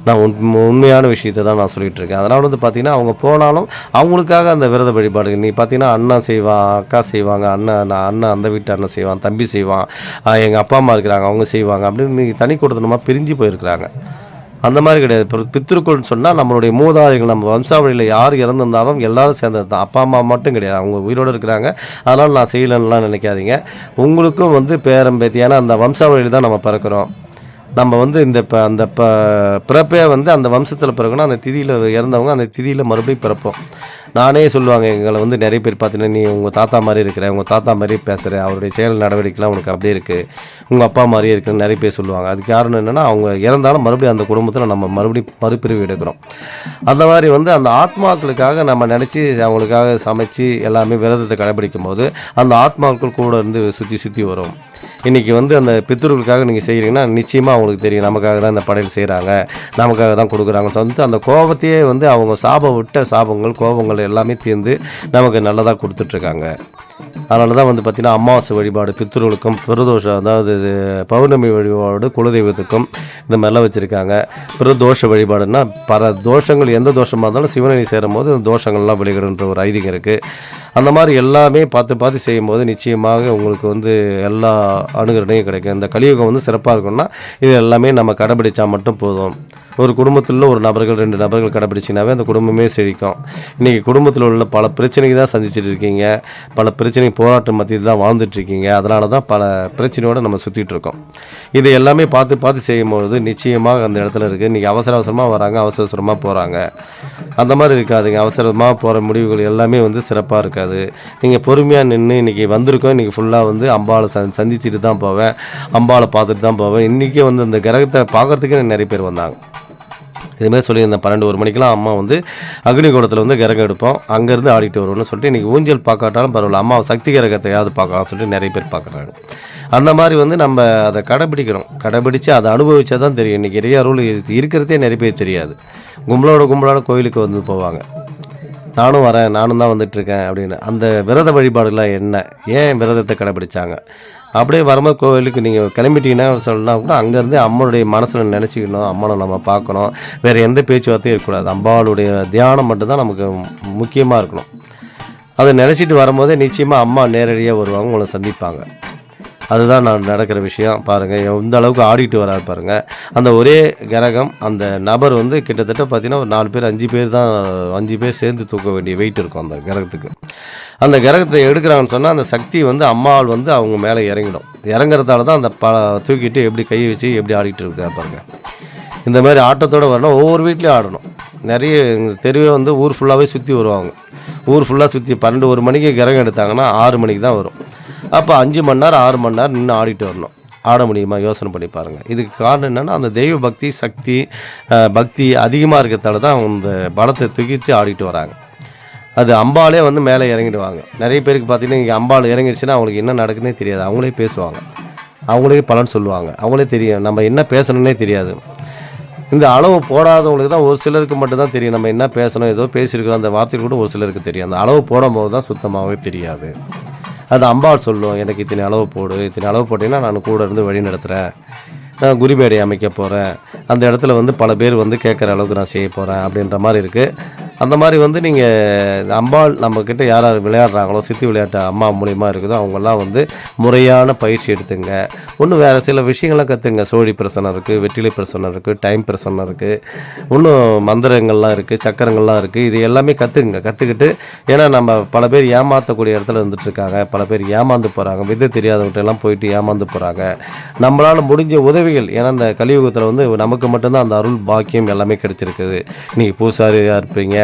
நான் உண்மையான விஷயத்தை தான் நான் சொல்லிகிட்டு இருக்கேன். அதனால் வந்து பார்த்திங்கன்னா அவங்க போனாலும் அவங்களுக்காக அந்த விரத வழிபாடு நீ பார்த்திங்கன்னா அண்ணன் செய்வான், அக்கா செய்வாங்க, அண்ணன் அந்த வீட்டு அண்ணன் செய்வான், தம்பி செய்வான், எங்கள் அப்பா அம்மா இருக்கிறாங்க அவங்க செய்வாங்க அப்படின்னு நீங்கள் தனி கொடுத்தனமாக பிரிஞ்சு போயிருக்கிறாங்க. அந்த மாதிரி கிடையாது. இப்போ பித்ருக்கள்னு சொன்னால் நம்மளுடைய மூதாதைகள், நம்ம வம்சாவளியில் யார் இறந்துருந்தாலும் எல்லாரும் சேர்ந்தது தான். அப்பா அம்மா மட்டும் கிடையாது, அவங்க உயிரோடு இருக்கிறாங்க. அதனால் நான் செய்யலைன்னுலாம் நினைக்காதீங்க. உங்களுக்கும் வந்து பேரம்பேத்தி, ஏன்னா அந்த வம்சாவளியில் தான் நம்ம பிறக்கிறோம். நம்ம வந்து அந்த பிறப்பே வந்து அந்த வம்சத்தில் பிறக்கணும். அந்த திதியில் இறந்தவங்க அந்த திதியில் மறுபடியும் பிறப்போம். நானே சொல்லுவாங்க, எங்களை வந்து நிறைய பேர் பார்த்தீங்கன்னா நீ உங்கள் தாத்தா மாதிரி இருக்கிற, உங்கள் தாத்தா மாதிரி பேசுகிற, அவருடைய செயல் நடவடிக்கைலாம் உனக்கு அப்படியே இருக்குது, உங்கள் அப்பா மாதிரியே இருக்குன்னு நிறைய பேர் சொல்லுவாங்க. அதுக்கு காரணம் என்னென்னா, அவங்க இறந்தாலும் மறுபடியும் அந்த குடும்பத்தில் நம்ம மறுபடியும் மறுபிரிவு எடுக்கிறோம். அந்த மாதிரி வந்து அந்த ஆத்மாக்களுக்காக நம்ம நினச்சி அவங்களுக்காக சமைச்சு எல்லாமே விரதத்தை கடைபிடிக்கும் போது அந்த ஆத்மாக்கள் கூட இருந்து சுற்றி சுற்றி வரும். இன்றைக்கி வந்து அந்த பித்ருக்களுக்காக நீங்கள் செய்கிறீங்கன்னா நிச்சயமாக அவங்களுக்கு தெரியும், நமக்காக தான் இந்த படையல் செய்கிறாங்க, நமக்காக தான் கொடுக்குறாங்கன்னு சொல்லிட்டு அந்த கோபத்தையே வந்து அவங்க விட்ட சாபங்கள் கோபங்கள் எல்லாமே தீர்ந்து நமக்கு நல்லதாக கொடுத்துட்ருக்காங்க. அதனால தான் வந்து பார்த்திங்கன்னா அமாவாசை வழிபாடு பித்ருக்களுக்கும் பிரதோஷம், அதாவது பௌர்ணமி வழிபாடு குலதெய்வத்துக்கும் இந்த மாதிரிலாம் வச்சுருக்காங்க. பிரதோஷ வழிபாடுன்னா தோஷங்கள் எந்த தோஷமாக இருந்தாலும் சிவனடி சேரும் போது அந்த தோஷங்கள்லாம் விளைகிடுன்ற ஒரு ஐதீகம் இருக்குது. அந்த மாதிரி எல்லாமே பார்த்து செய்யும்போது நிச்சயமாக உங்களுக்கு வந்து எல்லா அனுகரணையும் கிடைக்கும். இந்த கலியுகம் வந்து சிறப்பாக இருக்கும்னா இது எல்லாமே நம்ம கடைபிடிச்சா மட்டும் போதும். ஒரு குடும்பத்தில் ஒரு நபர்கள் 2 நபர்கள் கடைபிடிச்சினாவே அந்த குடும்பமே செழிக்கும். இன்றைக்கி குடும்பத்தில் உள்ள பல பிரச்சனைக்கு தான் சந்திச்சுட்டு இருக்கீங்க, பல பிரச்சனை போராட்டம் மத்தியில் தான் வாழ்ந்துட்டுருக்கீங்க. அதனால தான் பல பிரச்சனையோடு நம்ம சுற்றிட்டு இருக்கோம். இது எல்லாமே பார்த்து செய்யும்பொழுது நிச்சயமாக அந்த இடத்துல இருக்குது. இன்றைக்கி அவசரமாக வராங்க, அவசரமாக போகிறாங்க. அந்த மாதிரி இருக்காதுங்க. அவசரமாக போகிற முடிவுகள் எல்லாமே வந்து சிறப்பாக இருக்காது. நீங்கள் பொறுமையாக நின்று இன்றைக்கி வந்திருக்கோம், இன்றைக்கி ஃபுல்லாக வந்து அம்பாவை சந்திச்சுட்டு தான் போவேன், அம்பாவை பார்த்துட்டு தான் போவேன். இன்றைக்கி வந்து அந்த கிரகத்தை பார்க்குறதுக்கே நிறைய பேர் வந்தாங்க. இதுமாதிரி சொல்லியிருந்தேன் 12-1 மணிக்கெலாம் அம்மா வந்து அக்னிகோணத்தில் வந்து கிரகம் எடுப்போம், அங்கேருந்து ஆடிட்டு வருவோம்னு சொல்லிட்டு இன்றைக்கி ஊஞ்சல் பார்க்காட்டாலும் பரவாயில்ல, அம்மா சக்தி கிரகத்தையாவது பார்க்கலாம் சொல்லிட்டு நிறைய பேர் பார்க்குறாங்க. அந்த மாதிரி வந்து நம்ம அதை கடைபிடித்து அதை அனுபவிச்சா தான் தெரியும். இன்றைக்கி நிறைய அருள் இருக்கிறதே நிறைய பேர் தெரியாது. கும்பலோட கோயிலுக்கு வந்து போவாங்க, நானும் வரேன், நானும் தான் வந்துட்டுருக்கேன் அப்படின்னு. அந்த விரத வழிபாடுலாம் என்ன, ஏன் விரதத்தை கடைபிடிச்சாங்க, அப்படியே வரும்போது கோவிலுக்கு நீங்கள் கிளம்பிட்டீங்கன்னா சொல்லலாம் கூட அங்கேருந்து அம்மனுடைய மனசில் நினச்சிக்கணும், அம்மனை நம்ம பார்க்கணும், வேறு எந்த பேச்சுவார்த்தையும் இருக்கக்கூடாது. அம்பாளுடைய தியானம் மட்டும்தான் நமக்கு முக்கியமாக இருக்கணும். அதை நினச்சிட்டு வரும்போதே நிச்சயமாக அம்மா நேரடியாக வருவாங்க, உங்களை சந்திப்பாங்க. அதுதான் நடக்கிற விஷயம். பாருங்கள் எந்த அளவுக்கு ஆடிட்டு வராது பாருங்கள். அந்த ஒரே கிரகம் அந்த நபர் வந்து கிட்டத்தட்ட பார்த்திங்கன்னா ஒரு 4 பேர் 5 பேர் சேர்ந்து தூக்க வேண்டிய வெயிட் இருக்கும் அந்த கிரகத்துக்கு. அந்த கிரகத்தை எடுக்கிறாங்கன்னு சொன்னால் அந்த சக்தி வந்து அம்மாள் வந்து அவங்க மேலே இறங்குறதால தான் அந்த தூக்கிட்டு எப்படி கையை வச்சு எப்படி ஆடிட்டு இருக்கா பாருங்கள். இந்த மாதிரி ஆட்டத்தோடு வரணும், ஒவ்வொரு வீட்லேயும் ஆடணும். நிறைய தெருவே வந்து ஊர் ஃபுல்லாகவே சுற்றி வருவாங்க. ஊர் ஃபுல்லாக சுற்றி 12-1 மணிக்கு கிரகம் எடுத்தாங்கன்னா 6 மணிக்கு தான் வரும். அப்போ 5 மணி நேரம் 6 மணி நேரம் நின்று ஆடிட்டு வரணும். ஆட முடியுமா? யோசனை பண்ணி பாருங்கள். இதுக்கு காரணம் என்னென்னா அந்த தெய்வ பக்தி சக்தி பக்தி அதிகமாக இருக்கிறதால தான் அந்த பலத்தை தூக்கிட்டு ஆடிட்டு வராங்க. அது அம்பாலே வந்து மேலே இறங்கிடுவாங்க. நிறைய பேருக்கு பார்த்திங்கன்னா இங்கே அம்பாள் இறங்கிடுச்சுன்னா அவங்களுக்கு என்ன நடக்குதுன்னே தெரியாது. அவங்களே பேசுவாங்க, அவங்களே பலன் சொல்லுவாங்க, அவங்களே தெரியும் நம்ம என்ன பேசணுன்னே தெரியாது. இந்த அளவு போடாதவங்களுக்கு தான் ஒரு சிலருக்கு மட்டும்தான் தெரியும் நம்ம என்ன பேசணும், ஏதோ பேசியிருக்கிறோம் அந்த வார்த்தைகள் கூட ஒரு சிலருக்கு தெரியும். அந்த அளவு போடும்போது தான் சுத்தமாகவே தெரியாது. அது அம்பாள் சொல்லும், எனக்கு இத்தனை அளவு போட்டிங்கன்னா நான் கூட இருந்து வழி நடத்துகிறேன், நான் குருமேடை அமைக்க போகிறேன், அந்த இடத்துல வந்து பல பேர் வந்து கேட்குற அளவுக்கு நான் செய்ய போகிறேன் அப்படின்ற மாதிரி இருக்குது. அந்த மாதிரி வந்து நீங்கள் அம்பாள் நம்மக்கிட்ட யார் விளையாடுறாங்களோ சித்தி விளையாட்டு அம்மா மூலியமாக இருக்குதோ அவங்கெல்லாம் வந்து முறையான பயிற்சி எடுத்துங்க. இன்னும் வேறு சில விஷயங்கள்லாம் கற்றுங்க. சோழி பிரசனம் இருக்குது, வெற்றிலை பிரசனம் இருக்குது, டைம் பிரசனம் இருக்குது, இன்னும் மந்திரங்கள்லாம் இருக்குது, சக்கரங்கள்லாம் இருக்குது. இது எல்லாமே கற்றுக்கிட்டு ஏன்னா நம்ம பல பேர் ஏமாற்றக்கூடிய இடத்துல இருந்துகிட்ருக்காங்க, பல பேர் ஏமாந்து போகிறாங்க, விதை தெரியாதவங்கள்ட்ட எல்லாம் போயிட்டு ஏமாந்து போகிறாங்க. நம்மளால் முடிஞ்ச உதவிகள், ஏன்னா இந்த கலியுகத்தில் வந்து நமக்கு மட்டும்தான் அந்த அருள் பாக்கியம் எல்லாமே கிடைச்சிருக்குது. நீங்கள் பூசாரியாக இருப்பீங்க,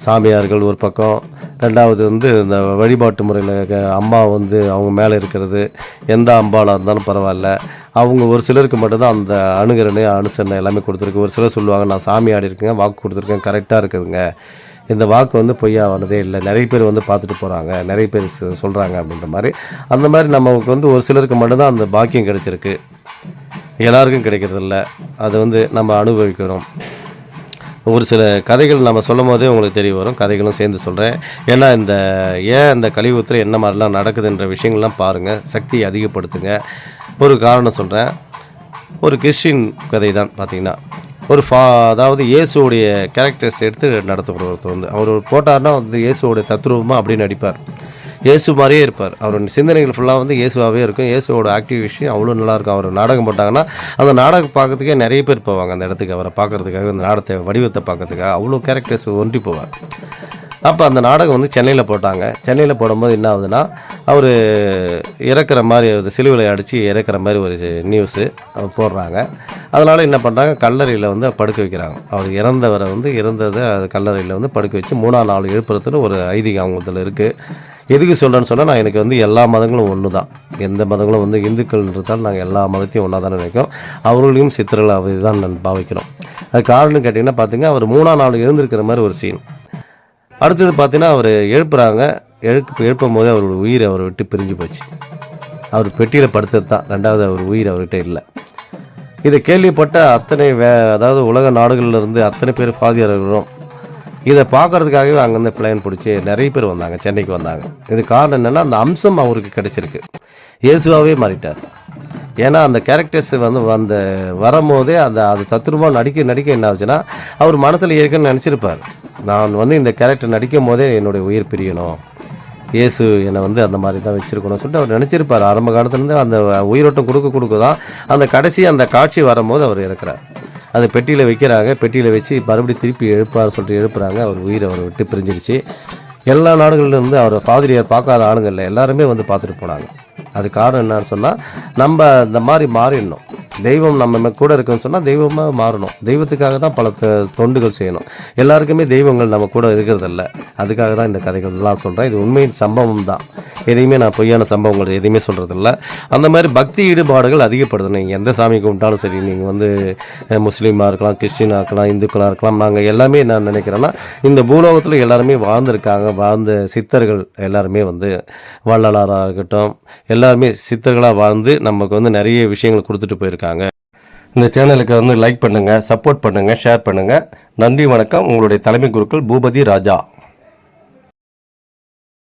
சாமியார்கள் ஒரு பக்கம், ரெண்டாவது வந்து இந்த வழிபாட்டு முறையில் அம்மா வந்து அவங்க மேலே இருக்கிறது, எந்த அம்பாளாக இருந்தாலும் பரவாயில்ல, அவங்க ஒரு சிலருக்கு மட்டும்தான் அந்த அனுசரணை எல்லாமே கொடுத்துருக்கு. ஒரு சிலர் சொல்லுவாங்க நான் சாமி ஆடி இருக்கேங்க, வாக்கு கொடுத்துருக்கேன், கரெக்டாக இருக்குதுங்க, இந்த வாக்கு வந்து பொய்யானதே இல்லை, நிறைய பேர் வந்து பார்த்துட்டு போகிறாங்க, நிறைய பேர் சொல்கிறாங்க அப்படின்ற மாதிரி. அந்த மாதிரி நமக்கு வந்து ஒரு சிலருக்கு மட்டும்தான் அந்த பாக்கியம் கிடைச்சிருக்கு, எல்லாருக்கும் கிடைக்கிறதில்ல. அதை வந்து நம்ம அனுபவிக்கணும். ஒரு சில கதைகள் நம்ம சொல்லும் போதே உங்களுக்கு தெரிய வரும், கதைகளும் சேர்ந்து சொல்கிறேன். ஏன்னா இந்த கலியுகத்தில் என்ன மாதிரிலாம் நடக்குதுன்ற விஷயங்கள்லாம் பாருங்கள், சக்தியை அதிகப்படுத்துங்க. ஒரு காரணம் சொல்கிறேன். ஒரு கிறிஸ்டின் கதை தான் பார்த்திங்கன்னா, அதாவது இயேசுவோடைய கேரக்டர்ஸ் எடுத்து நடத்தப்படுற ஒருத்தர் வந்து அவர் போட்டார்னா வந்து இயேசுவோடைய தத்ரூபமாக அப்படின்னு நடிப்பார், இயேசு மாதிரியே இருப்பார். அவரோட சிந்தனைகள் ஃபுல்லாக வந்து இயேசுவாகவே இருக்கும். இயேசுவோட ஆக்டிவ் விஷயம் அவ்வளோ நல்லாயிருக்கும். அவர் நாடகம் போட்டாங்கன்னா அந்த நாடகம் பார்க்கறதுக்கே நிறைய பேர் போவாங்க அந்த இடத்துக்கு, அவரை பார்க்குறதுக்காக, அந்த நாடகத்தை வடிவத்தை பார்க்கறதுக்காக அவ்வளோ கேரக்டர்ஸ் ஒன்றி போவார். அப்போ அந்த நாடகம் வந்து சென்னையில் போட்டாங்க. சென்னையில் போடும்போது என்ன ஆகுதுன்னா அவர் இறக்குற மாதிரி, சிலுவையில் அடித்து இறக்குற மாதிரி ஒரு நியூஸு போடுறாங்க. அதனால் என்ன பண்ணுறாங்க, கல்லறையில் வந்து படுக்க வைக்கிறாங்க. அவர் இறந்ததை அது கல்லறையில் வந்து படுக்க வச்சு 3ஆம் நாள் எழுப்புறதுன்னு ஒரு ஐதீகம் அவங்கத்தில் இருக்குது. எதுக்கு சொல்கிறேன்னு சொன்னால் நான் எனக்கு வந்து எல்லா மதங்களும் ஒன்று தான். எந்த மதங்களும் வந்து இந்துக்கள்ன்றதால் நாங்கள் எல்லா மதத்தையும் ஒன்றா தான் நினைக்கிறோம். அவர்களையும் சித்தர்கள் இதுதான் நான் பாவிக்கிறோம். அது காரணம் கேட்டிங்கன்னா பார்த்திங்க, அவர் 3ஆம் நாள் எழுந்திருக்கிற மாதிரி ஒரு சீன். அடுத்தது பார்த்தீங்கன்னா அவர் எழுப்புறாங்க. எழுப்பும் போதே அவருடைய உயிர் அவரை விட்டு பிரிஞ்சு போச்சு. அவர் பெட்டியில் படுத்தது தான், 2வது அவர் உயிர் அவர்கிட்ட இல்லை. இதை கேள்விப்பட்ட அத்தனை அதாவது உலக நாடுகளில் இருந்து அத்தனை பேர் ஃபாதியர்களும் இதை பார்க்கறதுக்காகவே அங்கேருந்து பிளைன் பிடிச்சி நிறைய பேர் வந்தாங்க, சென்னைக்கு வந்தாங்க. இது காரணம் என்னென்னா அந்த அம்சம் அவருக்கு கிடைச்சிருக்கு. இயேசுவாகவே மாறிட்டார். ஏன்னா அந்த கேரக்டர்ஸ் வந்து வரும்போதே அது தத்ரூபமாக நடிக்க என்ன ஆச்சுன்னா, அவர் மனசில் ஏற்கனவே நினச்சிருப்பார், நான் வந்து இந்த கேரக்டர் நடிக்கும் போதே என்னுடைய உயிர் பிரியணும், இயேசு என்னை வந்து அந்த மாதிரி தான் வச்சுருக்கணும்னு சொல்லிட்டு அவர் நினச்சிருப்பார். ஆரம்ப காலத்துலேருந்து அந்த உயிரோட்டம் கொடுக்க தான் அந்த கடைசி அந்த காட்சி வரும்போது அவர் இறக்குறார். அது பெட்டியில் வைக்கிறாங்க. பெட்டியில் வச்சு மறுபடியும் திருப்பி எழுப்பார் சொல்லிட்டு எழுப்புறாங்க. அவர் உயிரை அவரை விட்டு பிரிஞ்சிருச்சு. எல்லா நாடுகள்லேருந்து அவர் ஃபாதிரியார் பார்க்காத ஆளுங்களில் எல்லாருமே வந்து பார்த்துட்டு போனாங்க. அது காரணம் என்னன்னு சொன்னால், நம்ம இந்த மாதிரி மாறிடணும். தெய்வம் நம்ம கூட இருக்குன்னு சொன்னால் தெய்வமாக மாறணும். தெய்வத்துக்காக தான் பல தொண்டுகள் செய்யணும். எல்லாருக்குமே தெய்வங்கள் நம்ம கூட இருக்கிறதில்ல. அதுக்காக தான் இந்த கதைகள்லாம் சொல்கிறேன். இது உண்மை சம்பவம் தான். எதையுமே நான் பொய்யான சம்பவங்கள் எதையுமே சொல்கிறதில்ல. அந்த மாதிரி பக்தி ஈடுபாடுகள் அதிகப்படுது. நீங்கள் எந்த சாமி கும்பிட்டாலும் சரி, நீங்கள் வந்து முஸ்லீமாக இருக்கலாம், கிறிஸ்டினாக இருக்கலாம், இந்துக்களாக இருக்கலாம், நாங்கள் எல்லாமே நான் நினைக்கிறேன்னா, இந்த பூலோகத்தில் எல்லாருமே வாழ்ந்துருக்காங்க. வாழ்ந்த சித்தர்கள் எல்லாருமே வந்து வள்ளலாராக இருக்கட்டும், எல்லாருமே சித்தர்களாக வாழ்ந்து நமக்கு வந்து நிறைய விஷயங்கள் கொடுத்துட்டு போயிருக்காங்க. இந்த சேனலுக்கு வந்து லைக் பண்ணுங்கள், சப்போர்ட் பண்ணுங்கள், ஷேர் பண்ணுங்கள். நன்றி, வணக்கம். உங்களுடைய தலைமை குருக்கள் பூபதி ராஜா.